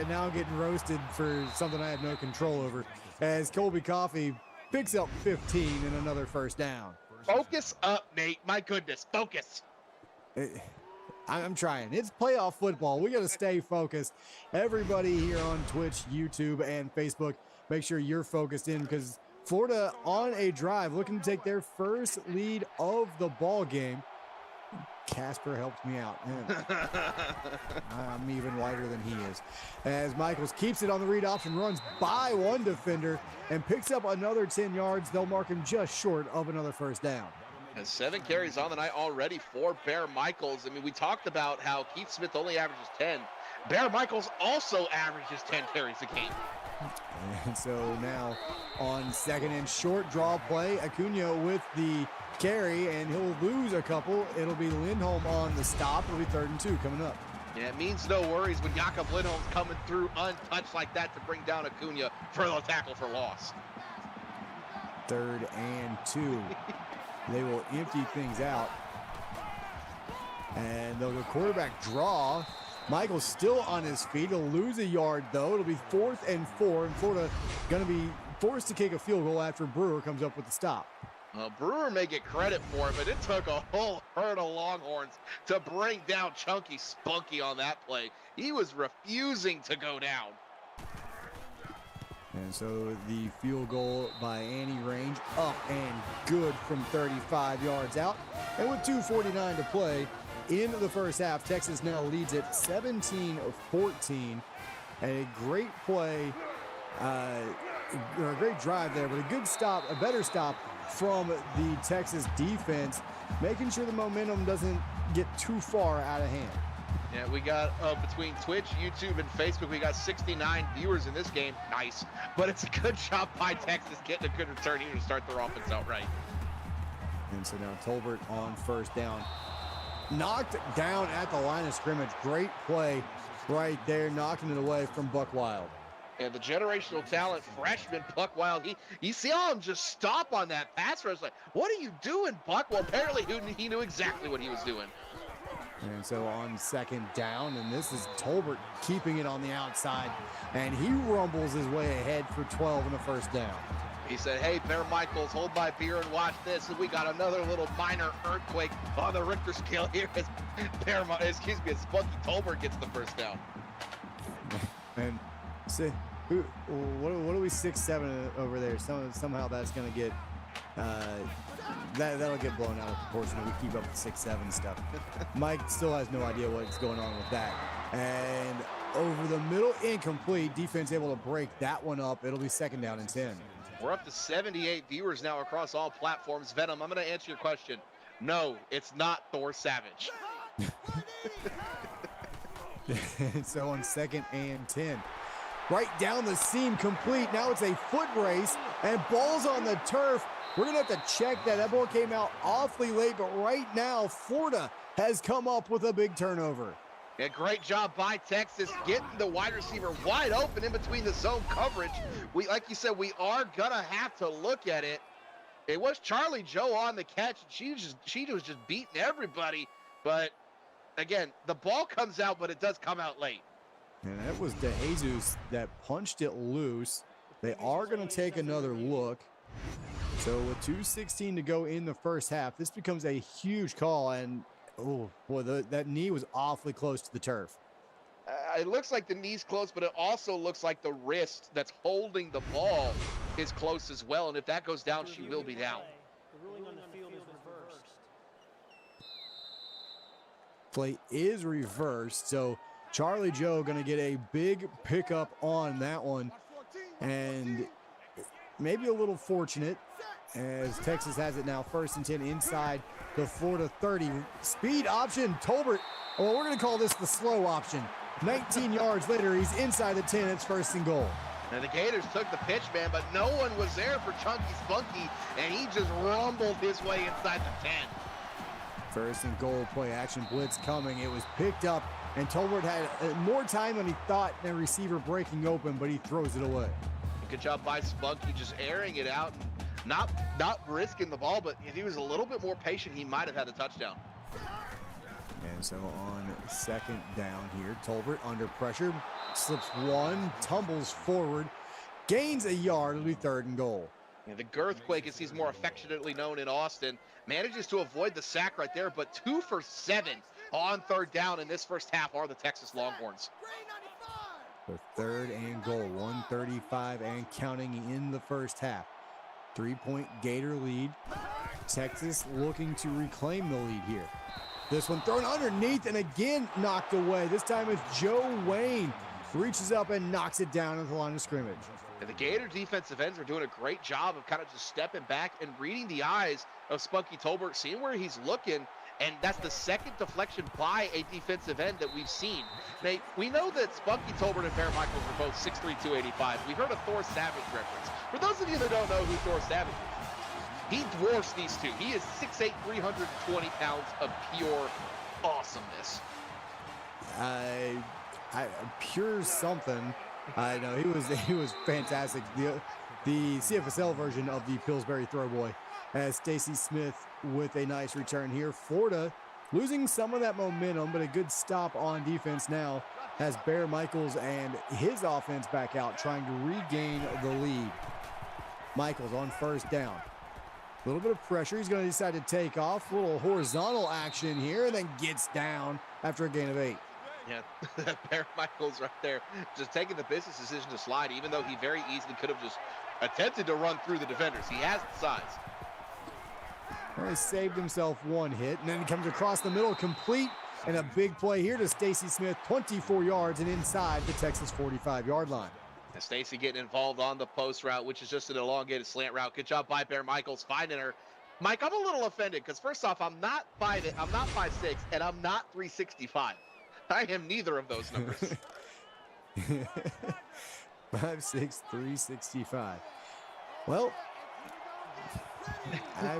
Now getting roasted for something I have no control over, as Colby Coffee picks up 15 and another first down. Focus up, Nate. My goodness, focus. I'm trying. It's playoff football. We got to stay focused. Everybody here on Twitch, YouTube, and Facebook, make sure you're focused in, because Florida on a drive looking to take their first lead of the ball game. Casper helped me out. I'm even lighter than he is. As Michaels keeps it on the read option, runs by one defender, and picks up another 10 yards. They'll mark him just short of another first down. And 7 carries on the night already for Bear Michaels. I mean, we talked about how Keith Smith only averages 10. Bear Michaels also averages 10 carries a game. And so now on second and short, draw play, Acuna with the carry, and he'll lose a couple. It'll be Lindholm on the stop. It'll be 3rd and 2 coming up. Yeah, it means no worries when Jakob Lindholm's coming through untouched like that to bring down Acuna for the tackle for loss. 3rd and 2. They will empty things out, and they'll go quarterback draw. Michael's still on his feet. He'll lose a yard, though. It'll be 4th and 4, and Florida going to be forced to kick a field goal after Brewer comes up with the stop. Brewer may get credit for it, but it took a whole herd of Longhorns to bring down Chunky Spunky on that play. He was refusing to go down. And so the field goal by Annie Range up and good from 35 yards out. And with 2:49 to play in the first half, Texas now leads it 17-14. And a great play, or a great drive there, but a good stop, a better stop from the Texas defense, making sure the momentum doesn't get too far out of hand. Yeah, we got between Twitch, YouTube, and Facebook, we got 69 viewers in this game. Nice. But it's a good job by Texas getting a good return here to start their offense out right. And so now Tolbert on first down. Knocked down at the line of scrimmage. Great play right there, knocking it away from Buck Wild. And the generational talent freshman, Buck Wild, you saw him just stop on that pass rush. Like, what are you doing, Buck? Well, apparently he knew exactly what he was doing. And so on second down, and this is Tolbert keeping it on the outside, and he rumbles his way ahead for 12 and a first down. He said, hey, Bear Michaels, hold my beer and watch this. And we got another little minor earthquake on the Richter scale here as Spunky Tolbert gets the first down. And see, what are we 6'7" over there? Somehow that's going to get that'll get blown out of proportion if we keep up with 6'7" stuff. Mike still has no idea what's going on with that. And over the middle, incomplete. Defense able to break that one up. It'll be 2nd down and 10. We're up to 78 viewers now across all platforms. Venom, I'm going to answer your question. No, it's not Thor Savage. So on 2nd and 10. Right down the seam, complete. Now it's a foot race, and ball's on the turf. We're going to have to check that. That ball came out awfully late, but right now, Florida has come up with a big turnover. Yeah, great job by Texas getting the wide receiver wide open in between the zone coverage. Like you said, we are going to have to look at it. It was Charlie Joe on the catch. She was just beating everybody. But again, the ball comes out, but it does come out late. And that was DeJesus that punched it loose. They are going to take another look. So with 2:16 to go in the first half, this becomes a huge call. And oh boy, that knee was awfully close to the turf. It looks like the knee's close, but it also looks like the wrist that's holding the ball is close as well. And if that goes down, she will be down. The ruling on the field is reversed. Play is reversed. So Charlie Joe going to get a big pickup on that one. And maybe a little fortunate as Texas has it now 1st and 10 inside the Florida 30. Speed option, Tolbert. Well, we're going to call this the slow option. 19 yards later, he's inside the 10. It's 1st and goal. And the Gators took the pitch, man, but no one was there for Chunky Spunky, and he just rumbled his way inside the 10. 1st and goal, play action blitz coming. It was picked up, and Tolbert had more time than he thought than receiver breaking open, but he throws it away. Good job by Spunky just airing it out and not risking the ball, but if he was a little bit more patient, he might have had a touchdown. And so on 2nd down here, Tolbert under pressure, slips one, tumbles forward, gains a yard. It'll be 3rd and goal. Yeah, the Girthquake, as he's more affectionately known in Austin, manages to avoid the sack right there, but 2 for 7 on 3rd down in this first half are the Texas Longhorns. The 3rd and goal, 1:35 and counting in the first half. 3-point Gator lead. Texas looking to reclaim the lead here. This one thrown underneath and again knocked away. This time it's Joe Wayne. Reaches up and knocks it down at the line of scrimmage. And the Gator defensive ends are doing a great job of kind of just stepping back and reading the eyes of Spunky Tolbert, seeing where he's looking, and that's the 2nd deflection by a defensive end that we've seen. Now, we know that Spunky Tolbert and Bear Michaels are both 6'3", 285. We've heard a Thor Savage reference. For those of you that don't know who Thor Savage is, he dwarfs these two. He is 6'8", 320 pounds of pure awesomeness. Pure something. I know he was fantastic. The CFSL version of the Pillsbury Throwboy, as Stacy Smith with a nice return here. Florida losing some of that momentum, but a good stop on defense now has Bear Michaels and his offense back out trying to regain the lead. Michaels on 1st down. A little bit of pressure. He's going to decide to take off. A little horizontal action here, and then gets down after a gain of 8. Yeah, Bear Michaels right there just taking the business decision to slide, even though he very easily could have just attempted to run through the defenders. He has the size. Well, he saved himself one hit, and then he comes across the middle, complete, and a big play here to Stacy Smith, 24 yards and inside the Texas 45-yard line. And Stacy getting involved on the post route, which is just an elongated slant route. Good job by Bear Michaels finding her. Mike, I'm a little offended because first off, I'm not 5'6", and I'm not 365. I am neither of those numbers. 5'6", 365. Well,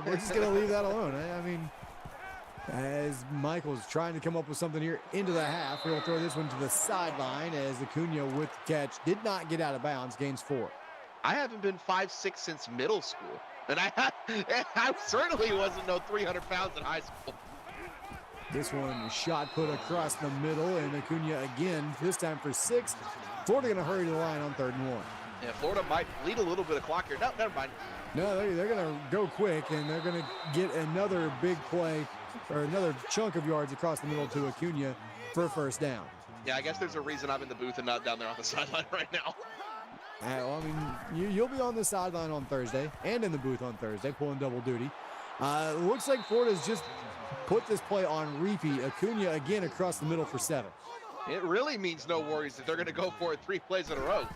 we're just going to leave that alone. I mean, as Michael's trying to come up with something here into the half, he'll throw this one to the sideline as Acuna with the catch did not get out of bounds, gains 4. I haven't been 5'6" since middle school, and I certainly wasn't no 300 pounds in high school. This one shot put across the middle, and Acuna again, this time for 6. Florida going to hurry to the line on 3rd and 1. Yeah, Florida might bleed a little bit of clock here. No, never mind. No, they're going to go quick, and they're going to get another big play, or another chunk of yards across the middle to Acuna for 1st down. Yeah, I guess there's a reason I'm in the booth and not down there on the sideline right now. Well, I mean, you'll be on the sideline on Thursday and in the booth on Thursday, pulling double duty. Looks like Florida's just put this play on repeat. Acuna again across the middle for 7. It really means no worries that they're going to go for it 3 plays in a row.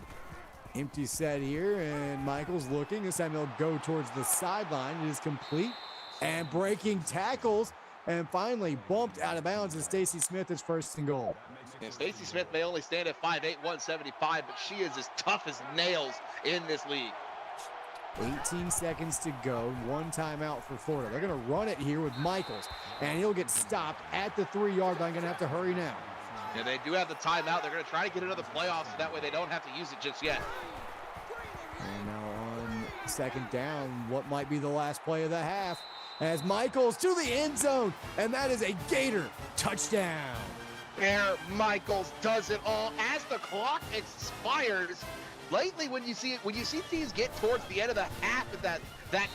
Empty set here, and Michaels looking. This time he'll go towards the sideline. It is complete, and breaking tackles, and finally bumped out of bounds as Stacy Smith is 1st and goal. And Stacy Smith may only stand at 5'8", 175, but she is as tough as nails in this league. 18 seconds to go. 1 timeout for Florida. They're going to run it here with Michaels, and he'll get stopped at the 3-yard line. Going to have to hurry now. Yeah, they do have the timeout. They're going to try to get another playoff, so that way they don't have to use it just yet. And now on Second down, what might be the last play of the half, as Michaels to the end zone, and that is a Gator touchdown. Bear Michaels does it all as the clock expires. Lately, when you see teams get towards the end of the half, that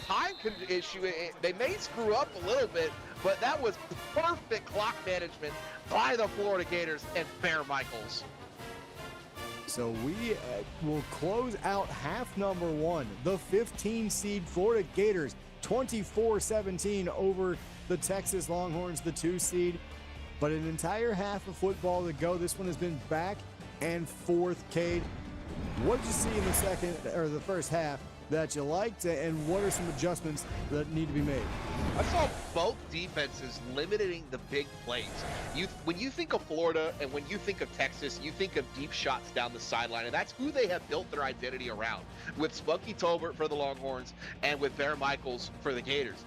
time issue, they may screw up a little bit, but that was perfect clock management by the Florida Gators and Bear Michaels. So we will close out half number one. The 15 seed Florida Gators, 24-17 over the Texas Longhorns, the 2 seed. But an entire half of football to go. This one has been back and forth, Cade. What did you see in the first half that you liked, and what are some adjustments that need to be made? I saw both defenses limiting the big plays. When you think of Florida and when you think of Texas, you think of deep shots down the sideline, and that's who they have built their identity around, with Spunky Tolbert for the Longhorns and with Bear Michaels for the Gators.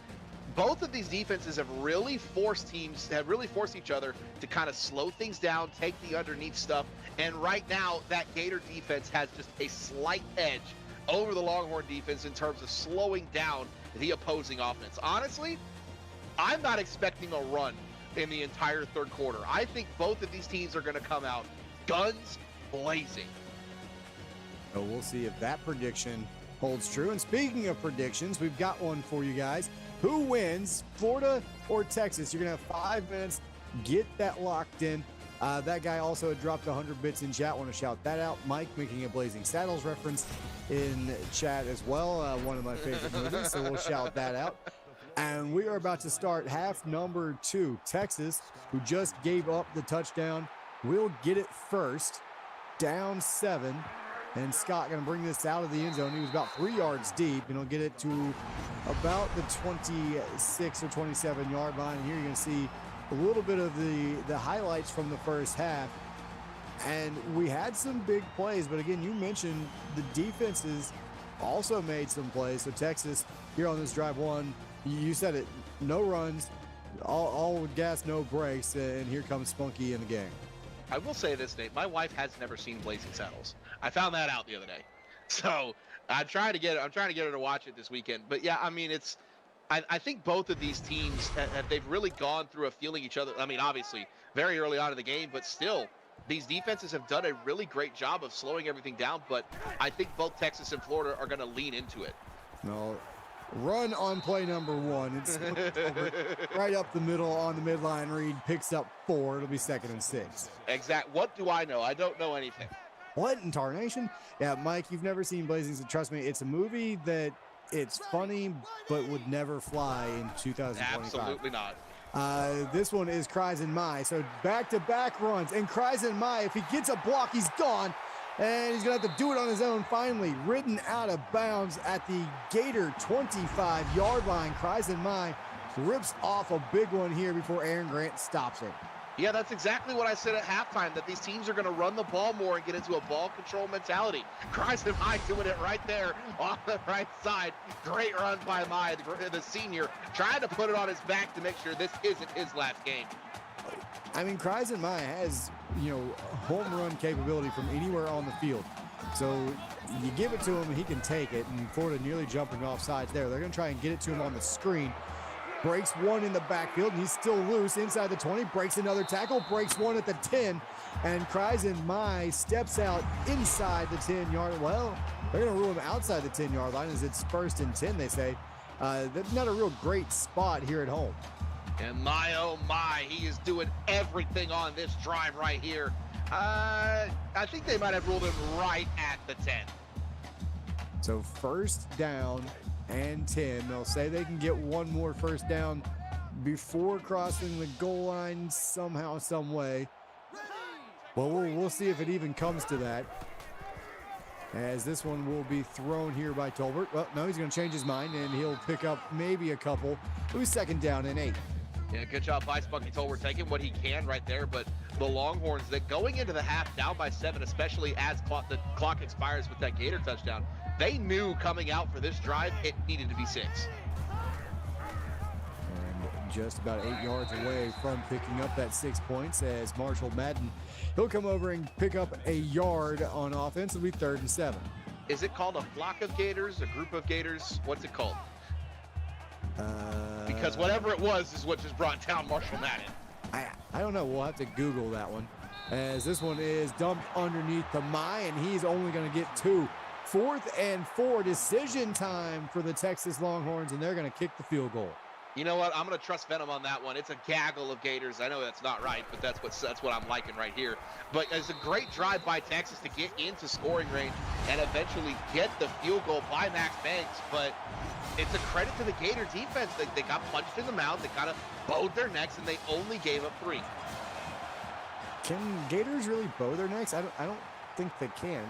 Both of these defenses have really forced each other to kind of slow things down, take the underneath stuff, and right now that Gator defense has just a slight edge over the Longhorn defense in terms of slowing down the opposing offense. Honestly, I'm not expecting a run in the entire third quarter. I think both of these teams are going to come out guns blazing. So we'll see if that prediction holds true. And speaking of predictions, we've got one for you guys. Who wins, Florida or Texas? You're going to have 5 minutes. Get that locked in. That guy also had dropped 100 bits in chat. Want to shout that out. Mike making a Blazing Saddles reference in chat as well. One of my favorite movies, so we'll shout that out. And we are about to start half number 2. Texas, who just gave up the touchdown, will get it first. Down 7. And Scott going to bring this out of the end zone. He was about 3 yards deep, and he'll get it to about the 26 or 27 yard line. And here you're going to see a little bit of the highlights from the first half. And we had some big plays, but again, you mentioned the defenses also made some plays. So Texas, here on this drive one, you said it, no runs, all with gas, no brakes, and here comes Spunky in the game. I will say this, Nate. My wife has never seen Blazing Saddles. I found that out the other day, so I'm trying to get her to watch it this weekend. But yeah, I mean, I think both of these teams they've really gone through a feeling each other. I mean, obviously very early on in the game, but still, these defenses have done a really great job of slowing everything down. But I think both Texas and Florida are going to lean into it. No. Run on play number 1. It's right up the middle on the midline. Reed picks up 4. It'll be 2nd and 6. Exact. What do I know? I don't know anything. What in tarnation? Yeah, Mike, you've never seen Blazing, so trust me, it's a movie that it's funny but would never fly in 2025. Absolutely not. This one is Kryzen Mai. So back-to-back runs, and Kryzen Mai, if he gets a block, he's gone. And he's going to have to do it on his own. Finally, ridden out of bounds at the Gator 25-yard line. Kryzen Mai rips off a big one here before Aaron Grant stops it. Yeah, that's exactly what I said at halftime, that these teams are going to run the ball more and get into a ball control mentality. Kryzen Mai doing it right there on the right side. Great run by Mai, the senior, trying to put it on his back to make sure this isn't his last game. I mean, Kryzen Mai has, home run capability from anywhere on the field. So you give it to him, he can take it, and Florida nearly jumping off sides there. They're going to try and get it to him on the screen. Breaks one in the backfield, and he's still loose inside the 20. Breaks another tackle, breaks one at the 10, and Kryzen Mai steps out inside the 10-yard. Well, they're going to rule him outside the 10-yard line as it's 1st and 10, they say. That's not a real great spot here at home. And my, oh my, he is doing everything on this drive right here. I think they might have ruled him right at the 10. So 1st down and 10. They'll say they can get one more 1st down before crossing the goal line somehow, some way. Well, we'll see if it even comes to that, as this one will be thrown here by Tolbert. Well, no, he's going to change his mind, and he'll pick up maybe a couple. It was 2nd down and 8. Yeah, good job by Spunky Tolbert, taking what he can right there. But the Longhorns, that going into the half down by 7, especially as the clock expires with that Gator touchdown, they knew coming out for this drive it needed to be 6. And just about 8 yards away from picking up that 6 points, as Marshall Madden, he'll come over and pick up a yard on offense. It'll be 3rd and 7. Is it called a flock of gators, a group of gators? What's it called? Because whatever it was is what just brought down Marshall Madden. I don't know. We'll have to Google that one. As this one is dumped underneath to Mai, and he's only going to get 2. 4th and 4, decision time for the Texas Longhorns, and they're going to kick the field goal. You know what? I'm going to trust Venom on that one. It's a gaggle of Gators. I know that's not right, but that's what I'm liking right here. But it's a great drive by Texas to get into scoring range and eventually get the field goal by Max Banks. But it's a credit to the Gator defense. They got punched in the mouth. They kind of bowed their necks, and they only gave up 3. Can Gators really bow their necks? I don't think they can.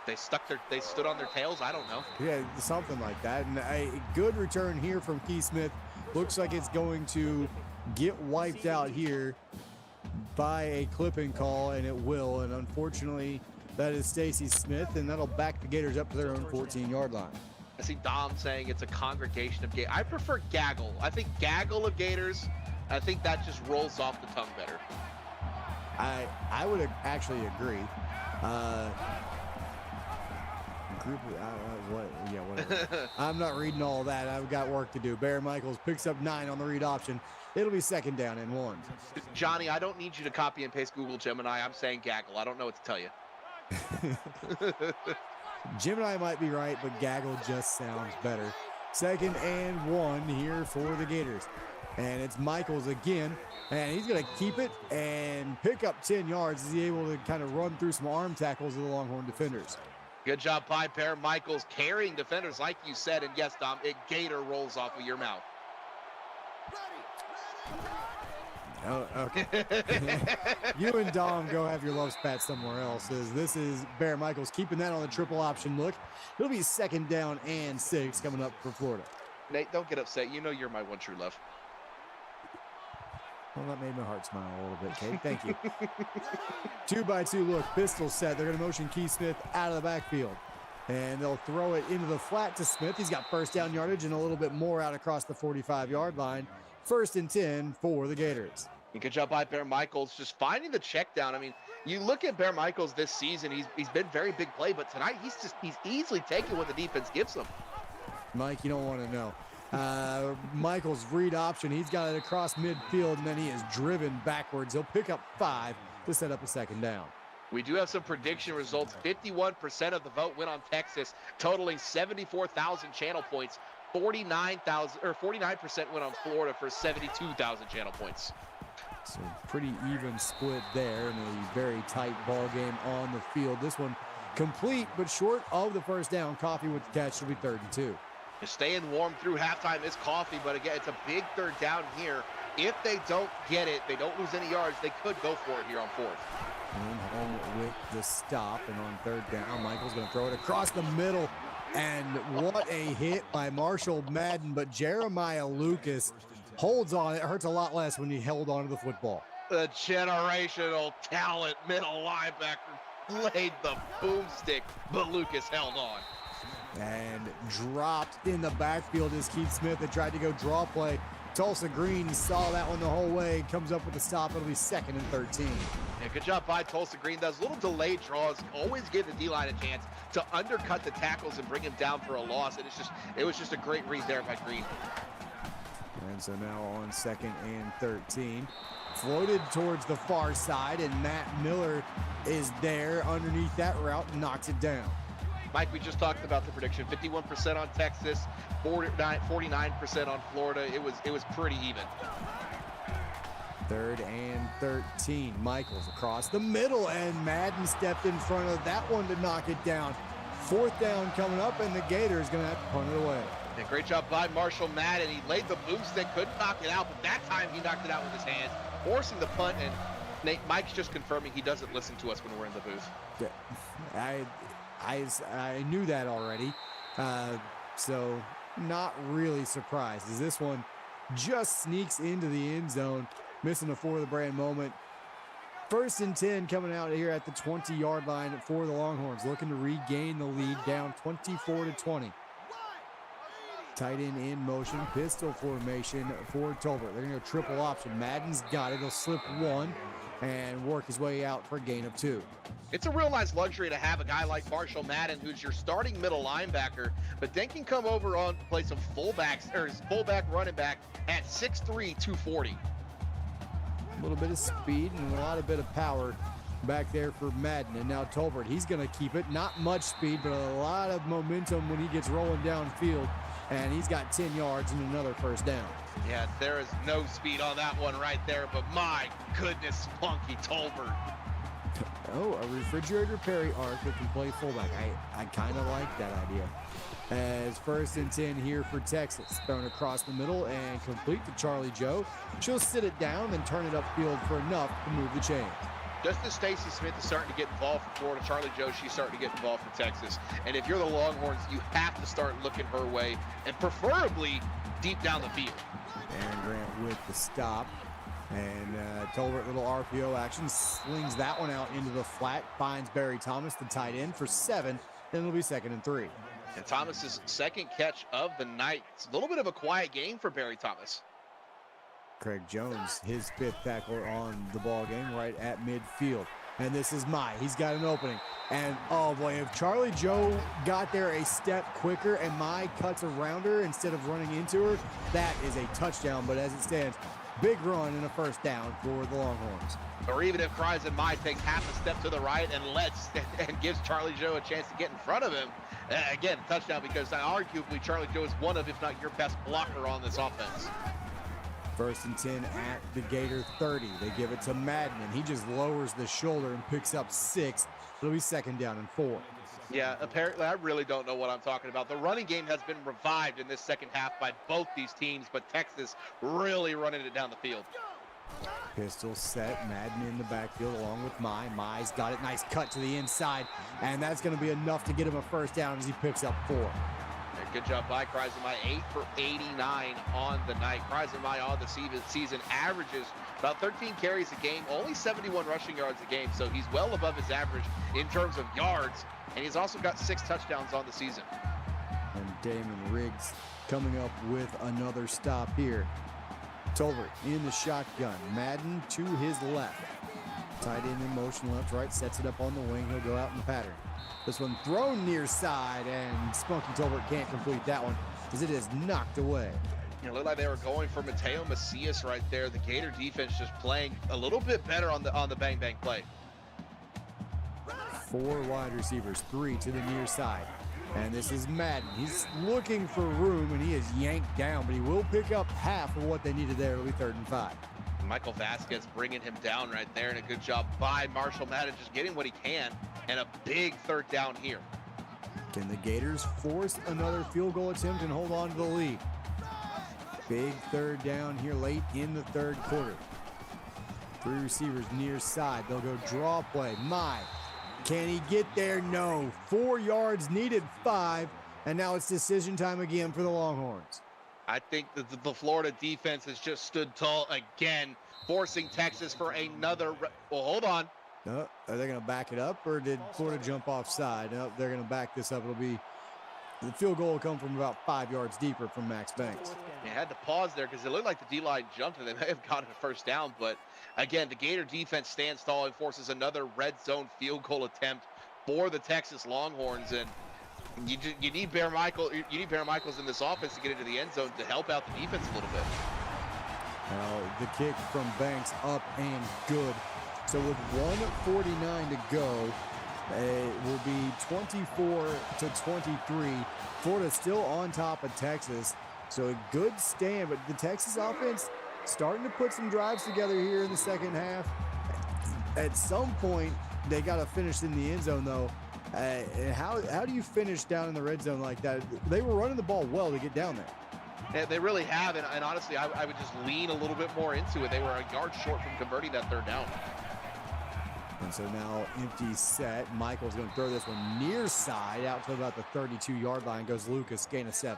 They stood on their tails. I don't know. Yeah, something like that. And a good return here from Keith Smith. Looks like it's going to get wiped out here by a clipping call, and it will. And unfortunately, that is Stacy Smith, and that'll back the Gators up to their own 14-yard line. I see Dom saying it's a congregation of Gators. I prefer gaggle. I think gaggle of Gators. I think that just rolls off the tongue better. I would actually agree. Whatever. I'm not reading all that. I've got work to do. Bear Michaels picks up 9 on the read option. It'll be 2nd down and 1. Johnny, I don't need you to copy and paste Google Gemini. I'm saying gaggle. I don't know what to tell you. Gemini might be right, but gaggle just sounds better. 2nd and 1 here for the Gators. And it's Michaels again. And he's going to keep it and pick up 10 yards. Is he able to kind of run through some arm tackles of the Longhorn defenders? Good job by Bear Michaels carrying defenders like you said. And yes, Dom, it Gator rolls off of your mouth. Oh, okay. You and Dom go have your love spat somewhere else. As this is Bear Michaels keeping that on the triple option look. It'll be 2nd down and 6 coming up for Florida. Nate, don't get upset. You know you're my one true love. Well, that made my heart smile a little bit, Kate. Thank you. 2-by-2 look, pistol set. They're going to motion Keith Smith out of the backfield. And they'll throw it into the flat to Smith. He's got 1st down yardage and a little bit more out across the 45-yard line. 1st and 10 for the Gators. Good job by Bear Michaels just finding the check down. I mean, you look at Bear Michaels this season, he's been very big play, but tonight he's easily taking what the defense gives him. Mike, you don't want to know. Michaels read option. He's got it across midfield, and then he is driven backwards. He'll pick up 5 to set up a 2nd down. We do have some prediction results. 51% of the vote went on Texas, totaling 74,000 channel points. 49% went on Florida for 72,000 channel points. So pretty even split there in a very tight ball game on the field. This one complete, but short of the 1st down. Coffee with the catch. It'll be 3rd and 2. Staying warm through halftime is Coffee, but again, it's a big 3rd down here. If they don't get it, they don't lose any yards, they could go for it here on 4th. And home with the stop, and on 3rd down, Michael's going to throw it across the middle. And what a hit by Marshall Madden, but Jeremiah Lucas holds on. It hurts a lot less when you held on to the football. The generational talent middle linebacker laid the boomstick, but Lucas held on. And dropped in the backfield is Keith Smith that tried to go draw play. Tulsa Green saw that one the whole way, comes up with a stop. It'll be 2nd and 13. Yeah, good job by Tulsa Green. Those little delayed draws always give the D-line a chance to undercut the tackles and bring him down for a loss. And it was just a great read there by Green. And so now on 2nd and 13. Floated towards the far side, and Matt Miller is there underneath that route and knocks it down. Mike, we just talked about the prediction. 51% on Texas, 49% on Florida. It was pretty even. 3rd and 13. Michaels across the middle, and Madden stepped in front of that one to knock it down. 4th down coming up, and the Gators going to have to punt it away. Yeah, great job by Marshall Madden. He laid the boomstick, couldn't knock it out, but that time he knocked it out with his hands, forcing the punt. And Nate, Mike's just confirming he doesn't listen to us when we're in the booth. Yeah, I knew that already, so not really surprised as this one just sneaks into the end zone, missing a for-the-brand moment. 1st and 10 coming out here at the 20-yard line for the Longhorns, looking to regain the lead, down 24-20. Tight end in motion, pistol formation for Tolbert. They're going to go triple option. Madden's got it. He'll slip 1, and work his way out for a gain of 2. It's a real nice luxury to have a guy like Marshall Madden, who's your starting middle linebacker, but then can come over on play some fullbacks, or his fullback running back at 6'3", 240. A little bit of speed and a lot of bit of power back there for Madden. And now Tolbert, he's going to keep it. Not much speed, but a lot of momentum when he gets rolling downfield. And he's got 10 yards and another first down. Yeah, there is no speed on that one right there, but my goodness, Spunky Tolbert. Oh, a refrigerator Perry arc that can play fullback. I kind of like that idea. As 1st and 10 here for Texas. Thrown across the middle and complete to Charlie Joe. She'll sit it down and turn it upfield for enough to move the chains. Just as Stacey Smith is starting to get involved for Florida, Charlie Joe, she's starting to get involved for Texas. And if you're the Longhorns, you have to start looking her way, and preferably deep down the field. Aaron Grant with the stop. And Tolbert, little RPO action, slings that one out into the flat, finds Barry Thomas, the tight end, for 7. Then it'll be 2nd and 3. And Thomas's second catch of the night. It's a little bit of a quiet game for Barry Thomas. Craig Jones, his 5th tackler on the ball game, right at midfield. And this is he's got an opening. And oh boy, if Charlie Joe got there a step quicker and cuts around her instead of running into her, that is a touchdown. But as it stands, big run and a first down for the Longhorns. Or even if Cries and Mai takes half a step to the right and gives Charlie Joe a chance to get in front of him, again, touchdown, because arguably Charlie Joe is one of, if not your best blocker on this offense. 1st and 10 at the Gator 30. They give it to Madden, and he just lowers the shoulder and picks up 6. It'll be 2nd down and 4. Yeah, apparently I really don't know what I'm talking about. The running game has been revived in this second half by both these teams, but Texas really running it down the field. Pistol set, Madden in the backfield along with Mai's got it, nice cut to the inside, and that's going to be enough to get him a first down as he picks up 4. Good job by Kreisemai, 8 for 89 on the night. Kreisemai on the season averages about 13 carries a game, only 71 rushing yards a game, so he's well above his average in terms of yards, and he's also got 6 touchdowns on the season. And Damon Riggs coming up with another stop here. Tolbert in the shotgun, Madden to his left. Tight end in motion, left, right, sets it up on the wing. He'll go out in the pattern. This one thrown near side, and Spunky Tolbert can't complete that one as it is knocked away. It looked like they were going for Mateo Macias right there. The Gator defense just playing a little bit better on the bang-bang play. 4 wide receivers, 3 to the near side. And this is Madden. He's looking for room, and he is yanked down, but he will pick up half of what they needed there. It'll be 3rd and 5. Michael Vasquez bringing him down right there, and a good job by Marshall Madden just getting what he can, and a big 3rd down here. Can the Gators force another field goal attempt and hold on to the lead? Big 3rd down here late in the 3rd quarter. 3 receivers near side. They'll go draw play. Can he get there? No. 4 yards needed, 5. And now it's decision time again for the Longhorns. I think that the Florida defense has just stood tall again, forcing Texas for another. Well, hold on. Are they going to back it up, or did Florida jump offside? No, they're going to back this up. It'll be the field goal will come from about 5 yards deeper from Max Banks. They had to pause there because it looked like the D-line jumped and they may have gotten a first down. But again, the Gator defense stands tall and forces another red zone field goal attempt for the Texas Longhorns. And you need Bear Michaels in this offense to get into the end zone to help out the defense a little bit. Now the kick from Banks up and good. So with 1:49 to go, it will be 24-23. Florida still on top of Texas. So a good stand, but the Texas offense starting to put some drives together here in the second half. At some point, they got to finish in the end zone, though. How do you finish down in the red zone like that? They were running the ball well to get down there. Yeah, they really have, and honestly, I would just lean a little bit more into it. They were a yard short from converting that 3rd down. And so now empty set. Michael's going to throw this one near side out to about the 32-yard line. Goes Lucas, gain of 7.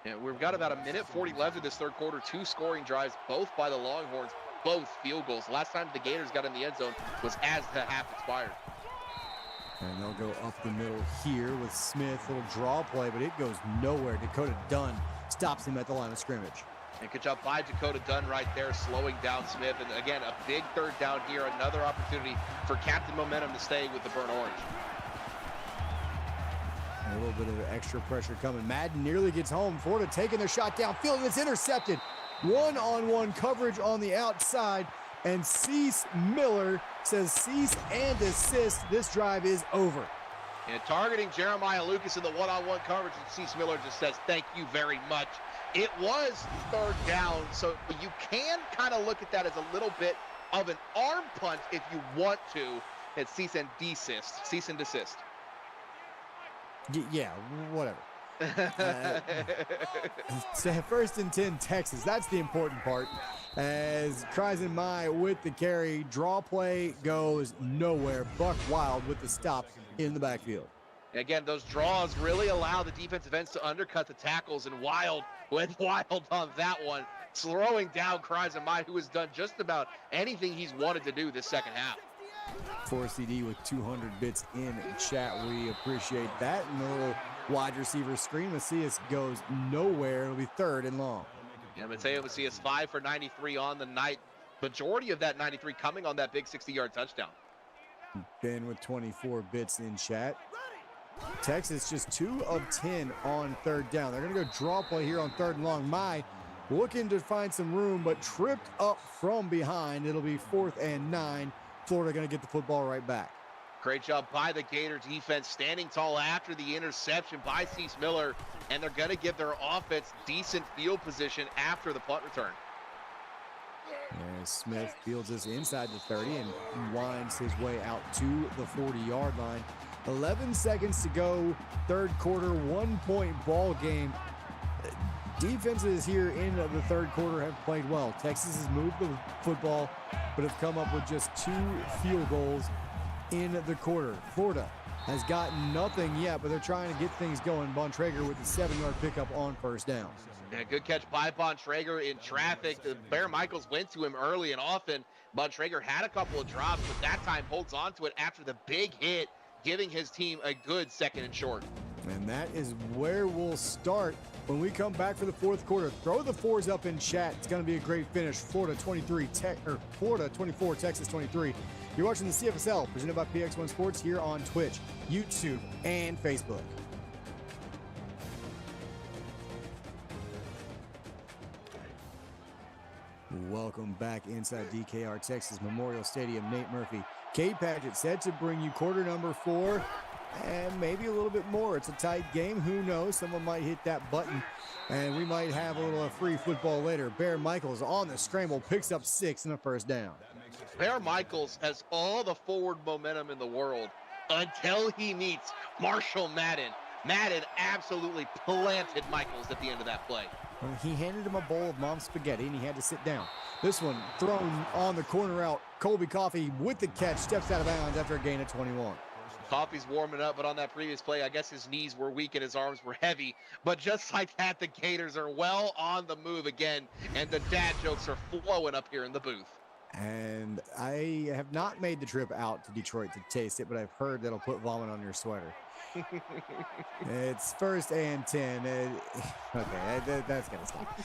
Yeah, we've got about 1:40 left in this 3rd quarter. 2 scoring drives, both by the Longhorns, both field goals. Last time the Gators got in the end zone was as the half expired. And they'll go up the middle here with Smith. Little draw play, but it goes nowhere. Dakota Dunn stops him at the line of scrimmage. And good job by Dakota Dunn right there, slowing down Smith. And again, a big third down here, another opportunity for Captain Momentum to stay with the burnt orange. A little bit of extra pressure coming. Madden nearly gets home. Florida taking their shot downfield, and it's intercepted. One-on-one coverage on the outside, and Cease Miller says cease and desist. This drive is over. And targeting Jeremiah Lucas in the one-on-one coverage, and Cease Miller just says, thank you very much. It was third down, so you can kind of look at that as a little bit of an arm punch if you want to. It's cease and desist. Cease and desist. Yeah, whatever. First and 10, Texas. That's the important part. As Kreisen with the carry, draw play goes nowhere. Buck Wild with the stop in the backfield. Again, those draws really allow the defensive ends to undercut the tackles, and Wild went wild on that one, slowing down Kreisen, who has done just about anything he's wanted to do this second half. 4CD with 200 bits in chat. We appreciate that. And a little wide receiver screen. Macias goes nowhere. It'll be third and long. Yeah, Mateo Macias 5 for 93 on the night. Majority of that 93 coming on that big 60-yard touchdown. Ben with 24 bits in chat. Texas just 2 of 10 on third down. They're going to go draw play here on third and long. Looking to find some room, but tripped up from behind. It'll be 4th and 9. Florida going to get the football right back. Great job by the Gator defense, standing tall after the interception by Cease Miller, and they're going to give their offense decent field position after the punt return. As Smith fields this inside the 30 and winds his way out to the 40-yard line. 11 seconds to go, third quarter, 1-point ball game. Defenses here in the third quarter have played well. Texas has moved the football, but have come up with just 2 field goals in the quarter. Florida has gotten nothing yet, but they're trying to get things going. Bontrager with the 7-yard pickup on first down. Yeah, good catch by Bontrager in traffic. Bear Michaels went to him early and often. Bontrager had a couple of drops, but that time holds on to it after the big hit, giving his team a good 2nd and short. And that is where we'll start when we come back for the fourth quarter. Throw the 4s up in chat. It's going to be a great finish. Florida 24, Texas 23. You're watching the CFSL presented by PX1 Sports here on Twitch, YouTube, and Facebook. Welcome back inside DKR Texas Memorial Stadium. Nate Murphy, Kate Padgett set to bring you quarter number 4. And maybe a little bit more. It's a tight game. Who knows? Someone might hit that button, and we might have a little free football later. Bear Michaels on the scramble, picks up 6 and a first down. Bear Michaels has all the forward momentum in the world until he meets Marshall Madden. Madden absolutely planted Michaels at the end of that play. Well, he handed him a bowl of mom's spaghetti, and he had to sit down. This one thrown on the corner route. Colby Coffey with the catch, steps out of bounds after a gain of 21. Coffey's warming up, but on that previous play, I guess his knees were weak and his arms were heavy. But just like that, the Gators are well on the move again, and the dad jokes are flowing up here in the booth. And I have not made the trip out to Detroit to taste it, but I've heard that'll put vomit on your sweater. It's 1st and 10. Okay, that's going to stop.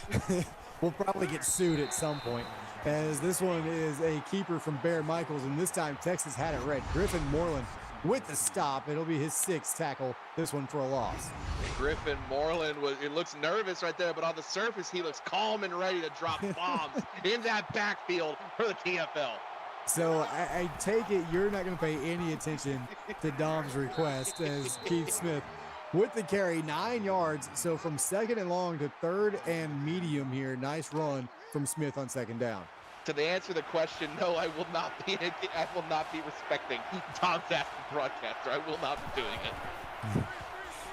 We'll probably get sued at some point, as this one is a keeper from Bear Michaels, and this time Texas had it right. Griffin Moreland with the stop. It'll be his 6th tackle, this one for a loss. Griffin Moreland, it looks nervous right there, but on the surface, he looks calm and ready to drop bombs in that backfield for the TFL. So I take it you're not going to pay any attention to Dom's request, as Keith Smith with the carry, 9 yards. So from 2nd and long to 3rd and medium here. Nice run from Smith on 2nd down. To the answer to the question, no, I will not be respecting Tom's asked the broadcaster. I will not be doing it.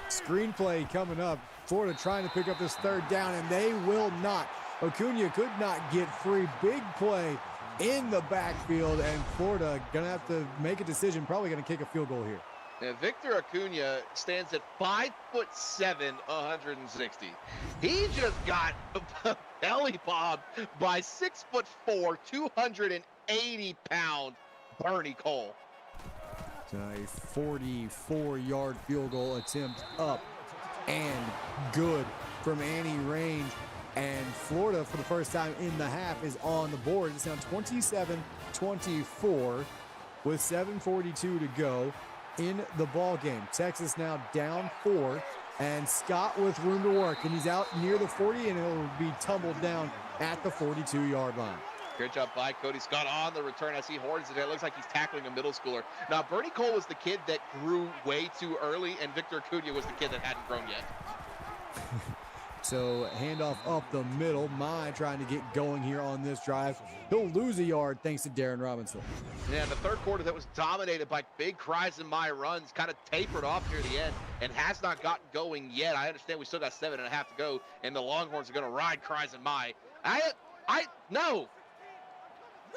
Screenplay coming up. Florida trying to pick up this 3rd down, and they will not. Acuna could not get free. Big play in the backfield, and Florida gonna have to make a decision. Probably gonna kick a field goal here. Now, Victor Acuna stands at 5'7", 160. He just got belly bombed by 6'4", 280-pound Bernie Cole. So a 44-yard field goal attempt up and good from Annie Range. And Florida, for the first time in the half, is on the board. It's now 27-24 with 7:42 to go in the ball game. Texas now down 4, and Scott with room to work, and he's out near the 40, and it'll be tumbled down at the 42-yard line. Great job by Cody Scott on the return. I see horns today. It looks like he's tackling a middle schooler. Now, Bernie Cole was the kid that grew way too early, and Victor Acuna was the kid that hadn't grown yet. So handoff up the middle. Mai trying to get going here on this drive. He'll lose a yard thanks to Darren Robinson. Yeah, the third quarter that was dominated by big cries and Mai runs kind of tapered off near the end and has not gotten going yet. I understand we still got 7.5 to go, and the Longhorns are going to ride cries and Mai. No.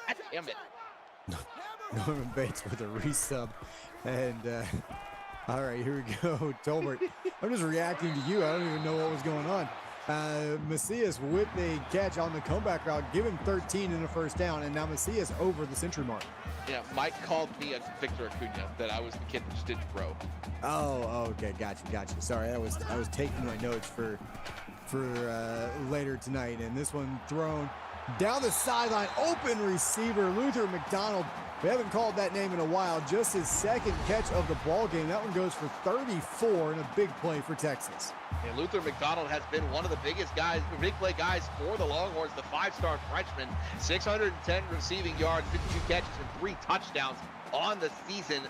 God damn it. Norman Bates with a resub. And, all right, here we go. Tolbert, I'm just reacting to you. I don't even know what was going on. Macias with a catch on the comeback route. Give him 13 in the first down, and now Macias over the century mark. Yeah, Mike called me a Victor Acuna, that I was the kid that just didn't grow. Oh, okay, gotcha. Sorry, I was taking my notes for later tonight, and this one thrown down the sideline. Open receiver, Luther McDonald. We haven't called that name in a while. Just his second catch of the ball game. That one goes for 34 and a big play for Texas. And Luther McDonald has been one of the biggest guys, big play guys for the Longhorns, the 5-star freshman. 610 receiving yards, 52 catches, and 3 touchdowns on the season.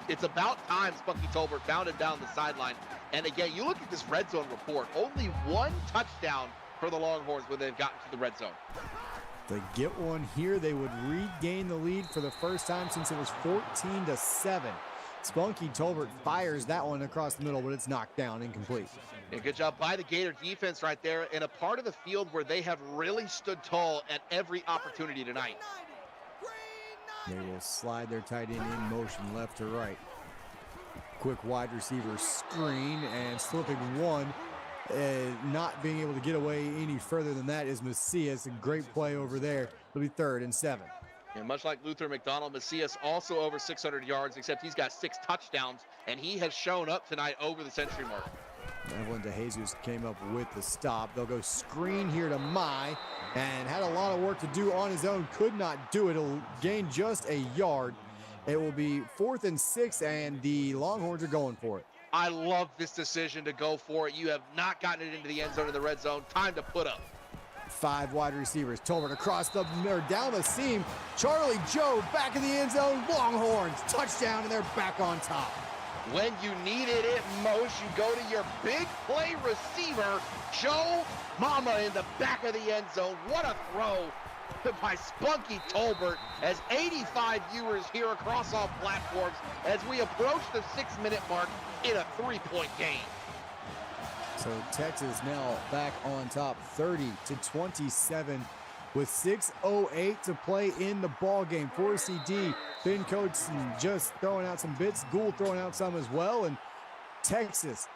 It's about time Spunky Tolbert found him down the sideline. And again, you look at this red zone report, only 1 touchdown for the Longhorns when they've gotten to the red zone. If they get one here, they would regain the lead for the first time since it was 14-7. Spunky Tolbert fires that one across the middle, but it's knocked down, incomplete. Yeah, good job by the Gator defense right there in a part of the field where they have really stood tall at every opportunity tonight. They will slide their tight end in motion left to right. Quick wide receiver screen and slipping one. Not being able to get away any further than that is Macias. A great play over there. It'll be 3rd and 7. And much like Luther McDonald, Macias also over 600 yards, except he's got 6 touchdowns, and he has shown up tonight over the century mark. Evelyn DeJesus came up with the stop. They'll go screen here to Mai, and had a lot of work to do on his own. Could not do it. He'll gain just a yard. It will be 4th and 6, and the Longhorns are going for it. I love this decision to go for it. You have not gotten it into the end zone in the red zone. Time to put up. 5 wide receivers. Tolbert across the or down the seam. Charlie Joe back in the end zone. Longhorns touchdown, and they're back on top. When you needed it most, you go to your big play receiver, Joe Mama, in the back of the end zone. What a throw by Spunky Tolbert, as 85 viewers here across all platforms as we approach the 6-minute mark in a 3-point game. So Texas now back on top 30-27 with 6:08 to play in the ball game. For CD, Ben Coates just throwing out some bits, Gould throwing out some as well, and Texas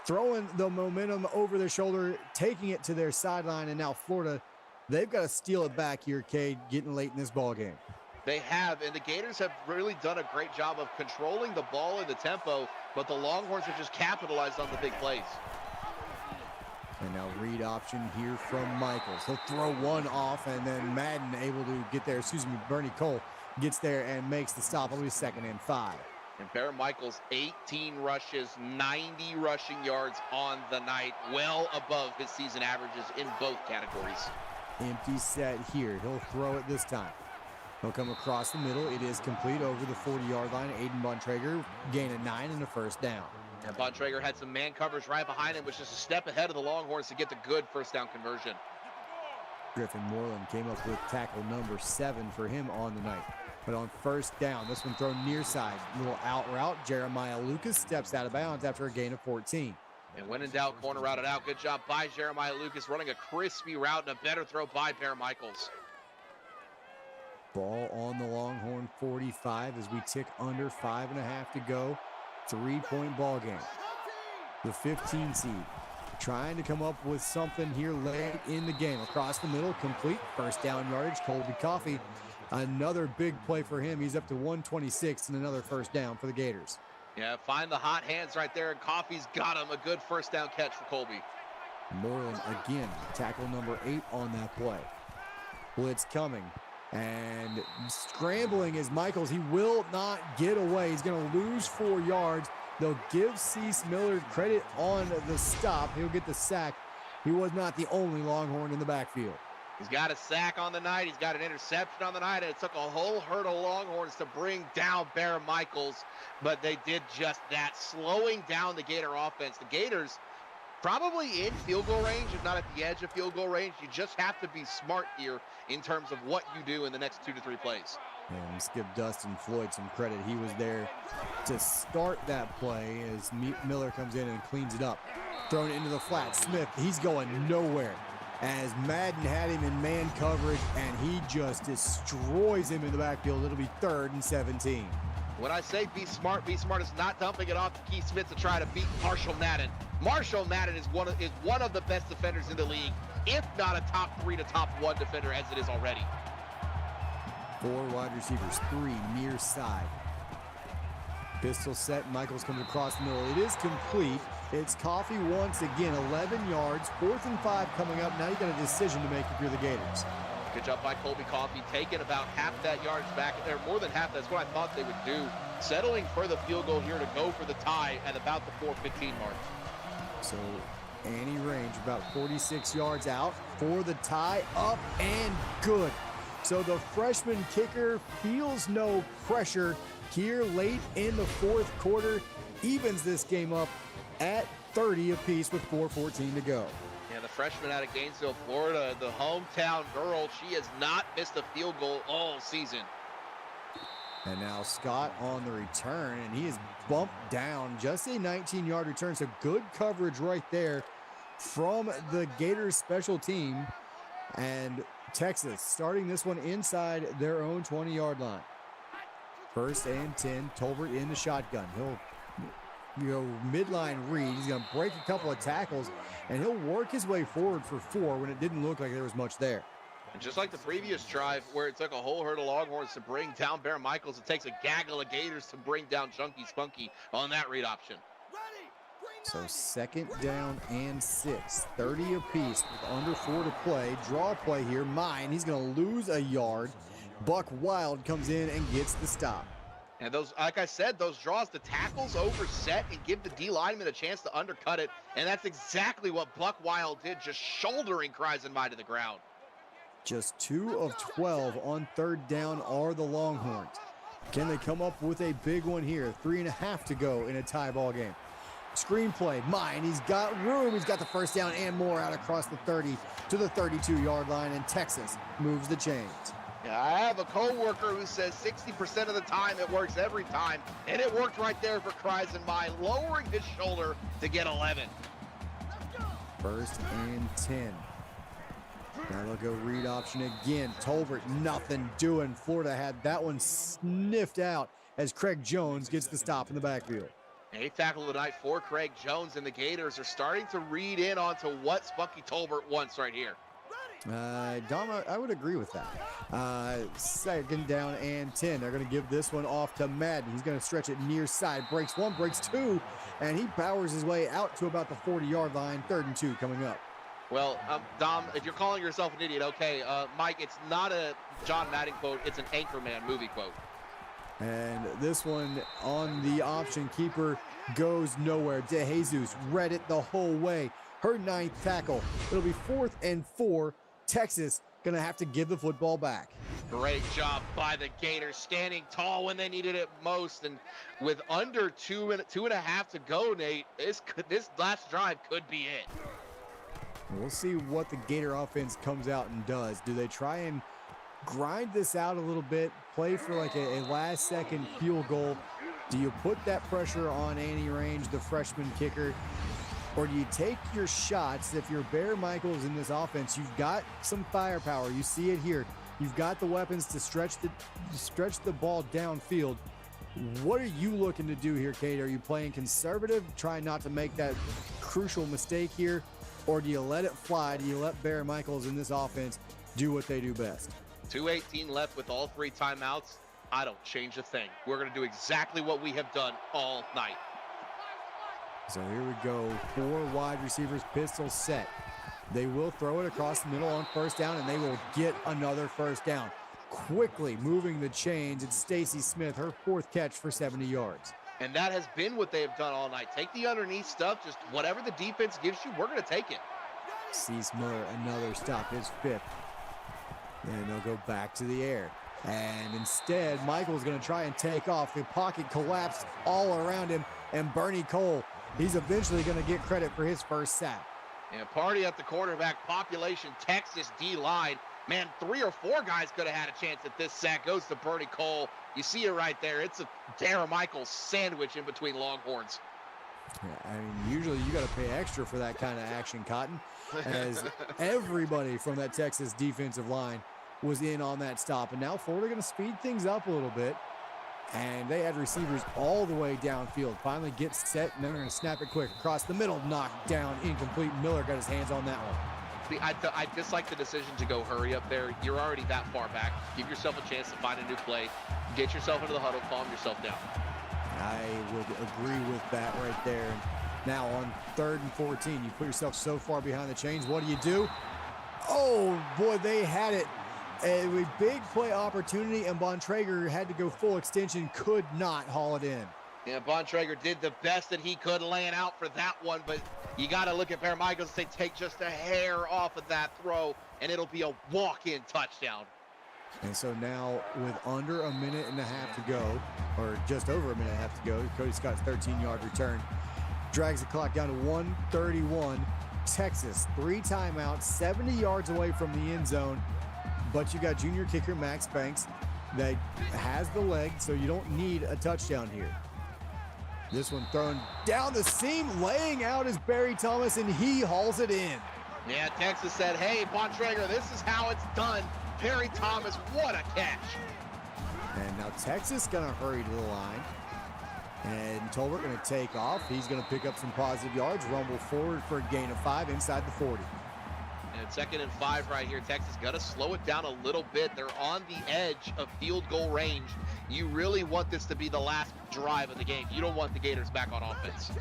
throwing the momentum over their shoulder, taking it to their sideline, and now Florida, they've got to steal it back here, Cade, getting late in this ball game. They have, and the Gators have really done a great job of controlling the ball and the tempo, but the Longhorns have just capitalized on the big plays. And now read option here from Michaels. He'll throw one off, and then Madden able to get there. Bernie Cole gets there and makes the stop. It'll be 2nd and 5. And Bear Michaels, 18 rushes, 90 rushing yards on the night, well above his season averages in both categories. Empty set here. He'll throw it this time. He'll come across the middle. It is complete over the 40-yard line. Aiden Bontrager gain a 9 and a 1st down. And Bontrager had some man coverage right behind him, which is a step ahead of the Longhorns to get the good 1st down conversion. Griffin Moreland came up with tackle number 7 for him on the night. But on 1st down, this one thrown near side. Little out route. Jeremiah Lucas steps out of bounds after a gain of 14. And when in doubt, corner routed out. Good job by Jeremiah Lucas, running a crispy route and a better throw by Bear Michaels. Ball on the Longhorn 45 as we tick under 5.5 to go. 3-point ball game. The 15 seed trying to come up with something here late in the game. Across the middle, complete. 1st down yardage. Colby Coffey, another big play for him. He's up to 126 and another 1st down for the Gators. Yeah, find the hot hands right there, and Coffey's got him. A good 1st down catch for Colby. Moreland again, tackle number 8 on that play. Blitz coming. And scrambling is Michaels. He will not get away. He's going to lose 4 yards. They'll give Cease Miller credit on the stop. He'll get the sack. He was not the only Longhorn in the backfield. He's got a sack on the night. He's got an interception on the night. And it took a whole herd of Longhorns to bring down Bear Michaels. But they did just that, slowing down the Gator offense. The Gators probably in field goal range, if not at the edge of field goal range. You just have to be smart here in terms of what you do in the next 2 to 3 plays. And let's give Dustin Floyd some credit. He was there to start that play as Miller comes in and cleans it up. Thrown into the flat. Smith, he's going nowhere. As Madden had him in man coverage, and he just destroys him in the backfield. It'll be 3rd and 17. When I say be smart is not dumping it off to Keith Smith to try to beat Marshall Madden. Marshall Madden is one of the best defenders in the league, if not a top 3 to top 1 defender as it is already. 4 wide receivers, 3 near side. Pistol set, Michaels comes across the middle. It is complete. It's Coffee once again, 11 yards, 4th and 5 coming up. Now you got a decision to make if you're the Gators. Good job by Colby Coffee, taking about half that yards back, or more than half. That's what I thought they would do. Settling for the field goal here to go for the tie at about the 4:15 mark. So any range, about 46 yards out for the tie, up and good. So the freshman kicker feels no pressure here late in the 4th quarter, evens this game up at 30 apiece with 4:14 to go. Yeah, the freshman out of Gainesville, Florida, the hometown girl, she has not missed a field goal all season. And now Scott on the return, and he is bumped down. Just a 19-yard return, so good coverage right there from the Gators special team. And Texas starting this one inside their own 20-yard line. 1st and 10, Tolbert in the shotgun. He'll midline read. He's going to break a couple of tackles, and he'll work his way forward for 4 when it didn't look like there was much there. And just like the previous drive where it took a whole herd of Longhorns to bring down Bear Michaels, it takes a gaggle of Gators to bring down Chunky Spunky on that read option. So 2nd down and 6, 30 apiece with under 4 to play. Draw play here, Mine. He's going to lose a yard. Buck Wild comes in and gets the stop. And those, like I said, those draws, the tackles overset and give the D lineman a chance to undercut it. And that's exactly what Buck Wild did, just shouldering Kreisenmeyer to the ground. Just 2 of 12 on 3rd down are the Longhorns. Can they come up with a big one here? 3.5 to go in a tie ball game. Screenplay, Mine, he's got room. He's got the 1st down and more out across the 30 to the 32-yard line, and Texas moves the chains. Yeah, I have a coworker who says 60% of the time it works every time, and it worked right there for Kreisenmeyer, lowering his shoulder to get 11. 1st and 10. Now they'll go read option again. Tolbert, nothing doing. Florida had that one sniffed out as Craig Jones gets the stop in the backfield. 8th tackle of the night for Craig Jones, and the Gators are starting to read in onto what Spunky Tolbert wants right here. Dom, I would agree with that. 2nd down and 10. They're going to give this one off to Madden. He's going to stretch it near side. Breaks 1, breaks 2, and he powers his way out to about the 40-yard line. 3rd and 2 coming up. Well, Dom, if you're calling yourself an idiot, okay. Mike, it's not a John Madden quote. It's an Anchorman movie quote. And this one on the option keeper goes nowhere. DeJesus read it the whole way. Her 9th tackle. It'll be 4th and 4. Texas going to have to give the football back. Great job by the Gators, standing tall when they needed it most. And with under 2.5 to go, Nate, this last drive could be it. We'll see what the Gator offense comes out and does. Do they try and grind this out a little bit, play for like a last-second field goal? Do you put that pressure on Annie Range, the freshman kicker? Or do you take your shots? If you're Bear Michaels in this offense, you've got some firepower. You see it here. You've got the weapons to stretch the ball downfield. What are you looking to do here, Kate? Are you playing conservative, trying not to make that crucial mistake here? Or do you let it fly? Do you let Bear Michaels in this offense do what they do best? 2:18 left with all 3 timeouts. I don't change a thing. We're going to do exactly what we have done all night. So here we go. 4 wide receivers, pistol set. They will throw it across the middle on first down, and they will get another first down. Quickly moving the chains, it's Stacy Smith, her 4th catch for 70 yards. And that has been what they have done all night. Take the underneath stuff, just whatever the defense gives you, we're going to take it. Cease Miller, another stop, his 5th. And they'll go back to the air. And instead, Michael's going to try and take off. The pocket collapsed all around him, and Bernie Cole, he's eventually going to get credit for his first sack. And party at the quarterback population, Texas D-line. Man, 3 or 4 guys could have had a chance at this sack. Goes to Bernie Cole. You see it right there. It's a Darren Michaels sandwich in between Longhorns. Yeah, I mean, usually you got to pay extra for that kind of action, Cotton, as everybody from that Texas defensive line was in on that stop. And now Florida going to speed things up a little bit. And they had receivers all the way downfield. Finally gets set, and they're going to snap it quick across the middle. Knocked down, incomplete. Miller got his hands on that one. I dislike the decision to go hurry up there. You're already that far back. Give yourself a chance to find a new play. Get yourself into the huddle. Calm yourself down. I would agree with that right there. And now on 3rd and 14, you put yourself so far behind the chains. What do? Oh, boy, they had it. A big play opportunity, and Bontrager had to go full extension, could not haul it in. Yeah, Bontrager did the best that he could laying out for that one, but you got to look at Bear Michaels and say, take just a hair off of that throw, and it'll be a walk-in touchdown. And so now with under a minute and a half to go, or just over a minute and a half to go, Cody Scott's 13-yard return drags the clock down to 1:31. Texas, 3 timeouts, 70 yards away from the end zone. But you got junior kicker Max Banks that has the leg, so you don't need a touchdown here. This one thrown down the seam, laying out is Barry Thomas, and he hauls it in. Yeah, Texas said, hey, Bontrager, this is how it's done. Barry Thomas, what a catch. And now Texas going to hurry to the line. And Tolbert going to take off. He's going to pick up some positive yards, rumble forward for a gain of 5 inside the 40. And 2nd and 5 right here. Texas got to slow it down a little bit. They're on the edge of field goal range. You really want this to be the last drive of the game. You don't want the Gators back on offense.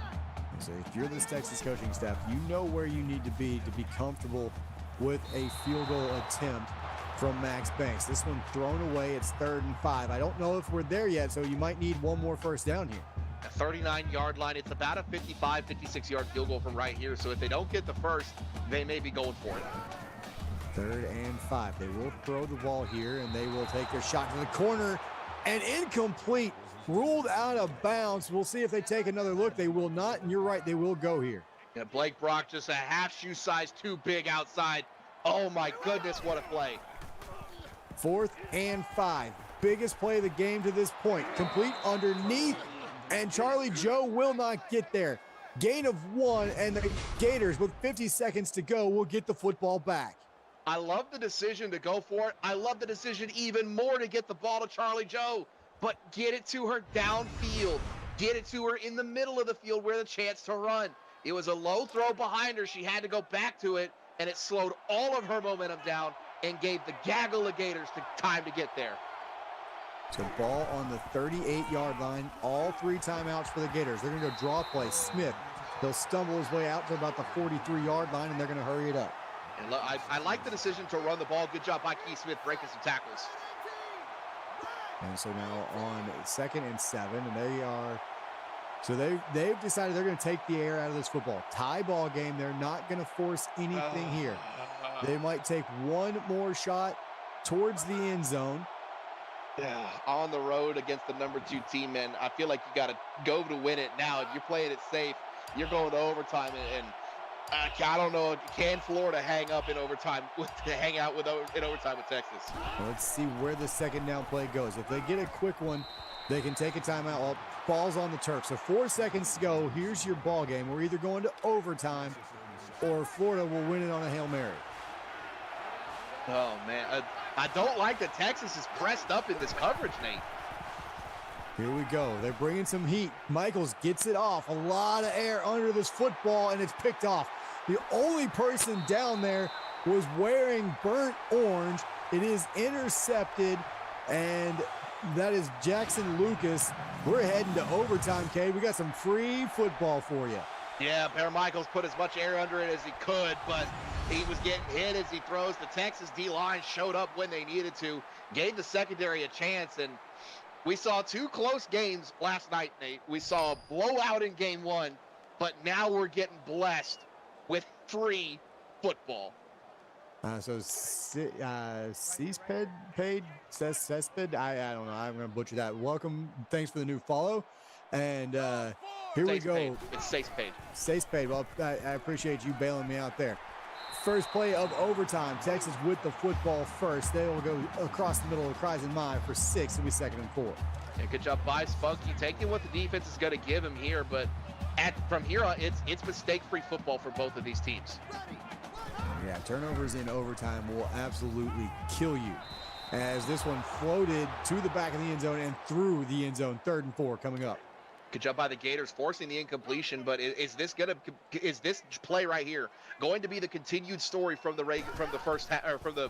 So if you're this Texas coaching staff, you know where you need to be comfortable with a field goal attempt from Max Banks. This one thrown away. It's 3rd and 5. I don't know if we're there yet, so you might need one more first down here. A 39-yard line. It's about a 55, 56-yard field goal from right here. So if they don't get the first, they may be going for it. 3rd and 5. They will throw the ball here, and they will take their shot to the corner. And incomplete. Ruled out of bounds. We'll see if they take another look. They will not, and you're right, they will go here. Yeah, Blake Brock just a half shoe size too big outside. Oh, my goodness, what a play. 4th and 5. Biggest play of the game to this point. Complete underneath. And Charlie Joe will not get there. Gain of 1, and the Gators, with 50 seconds to go, will get the football back. I love the decision to go for it. I love the decision even more to get the ball to Charlie Joe. But get it to her downfield. Get it to her in the middle of the field where the chance to run. It was a low throw behind her. She had to go back to it, and it slowed all of her momentum down and gave the gaggle of Gators the time to get there. So ball on the 38-yard line. All 3 timeouts for the Gators. They're going to go draw play. Smith, he'll stumble his way out to about the 43-yard line, and they're going to hurry it up. And I like the decision to run the ball. Good job by Keith Smith breaking some tackles. And so now on 2nd and 7, and they are, so they've decided they're going to take the air out of this football. Tie ball game. They're not going to force anything here. They might take one more shot towards the end zone. Yeah, on the road against the number 2 team, man. I feel like you got to go to win it now. If you're playing it safe, you're going to overtime, and I don't know. Can Florida hang up in overtime? Hang out in overtime with Texas? Let's see where the 2nd down play goes. If they get a quick one, they can take a timeout. Well, ball's on the turf. So 4 seconds to go. Here's your ball game. We're either going to overtime, or Florida will win it on a Hail Mary. Oh man, I don't like that Texas is pressed up in this coverage, Nate. Here we go. They're bringing some heat. Michaels gets it off. A lot of air under this football, and it's picked off. The only person down there was wearing burnt orange. It is intercepted, and that is Jackson Lucas. We're heading to overtime, Cade. We got some free football for you. Yeah, Bear Michaels put as much air under it as he could, but he was getting hit as he throws. The Texas D-line showed up when they needed to, gave the secondary a chance, and we saw 2 close games last night, Nate. We saw a blowout in game 1, but now we're getting blessed with free football. Cesped, I don't know. I'm going to butcher that. Welcome. Thanks for the new follow. And here we go. It's Cesped. Cesped. Well, I appreciate you bailing me out there. First play of overtime. Texas with the football first. They will go across the middle of Kreisen Mine for 6. It'll be 2nd and 4. Yeah, good job by Spunky taking what the defense is going to give him here, but from here on, it's mistake-free football for both of these teams. Yeah, turnovers in overtime will absolutely kill you. As this one floated to the back of the end zone and through the end zone. 3rd and 4 coming up. Good job by the Gators forcing the incompletion, but is this play right here going to be the continued story from the first half, or from the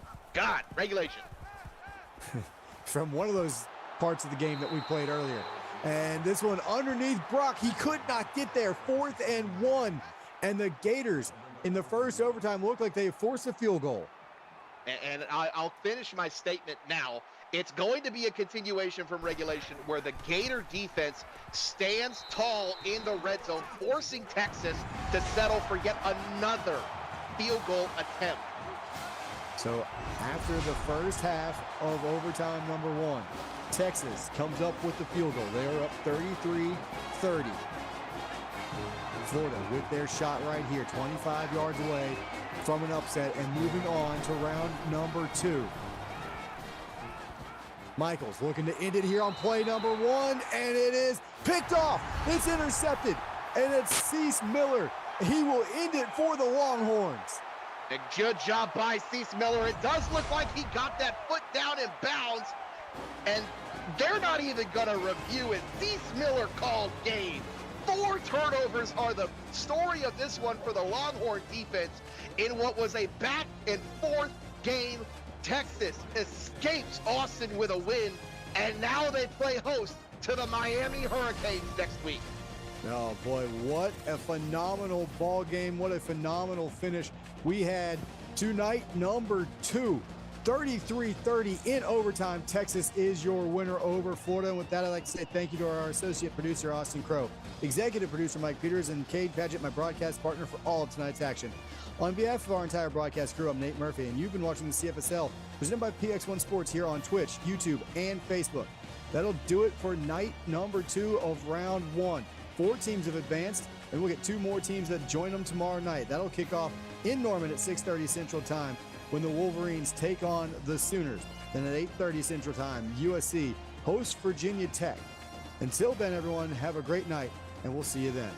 regulation? From one of those parts of the game that we played earlier. And this one underneath Brock, he could not get there. 4th and 1. And the Gators in the first overtime look like they forced a field goal. And I'll finish my statement now. It's going to be a continuation from regulation where the Gator defense stands tall in the red zone, forcing Texas to settle for yet another field goal attempt. So after the first half of overtime number 1, Texas comes up with the field goal. They are up 33-30. Florida with their shot right here, 25 yards away from an upset and moving on to round number 2. Michaels looking to end it here on play number 1, and it is picked off. It's intercepted, and it's Cease Miller. He will end it for the Longhorns. A good job by Cease Miller. It does look like he got that foot down in bounds, and they're not even going to review it. Cease Miller called game. 4 turnovers are the story of this one for the Longhorn defense in what was a back and forth game. Texas escapes Austin with a win, and now they play host to the Miami Hurricanes next week. Oh boy, what a phenomenal ball game. What a phenomenal finish we had tonight. Number 2, 33-30 in overtime. Texas is your winner over Florida. And with that, I'd like to say thank you to our associate producer, Austin Crow, executive producer, Mike Peters, and Cade Padgett, my broadcast partner for all of tonight's action. On behalf of our entire broadcast crew, I'm Nate Murphy, and you've been watching the CFSL presented by PX1 Sports here on Twitch, YouTube, and Facebook. That'll do it for night number 2 of round 1. 4 teams have advanced, and we'll get 2 more teams that join them tomorrow night. That'll kick off in Norman at 6:30 Central Time when the Wolverines take on the Sooners. Then at 8:30 Central Time, USC hosts Virginia Tech. Until then, everyone, have a great night, and we'll see you then.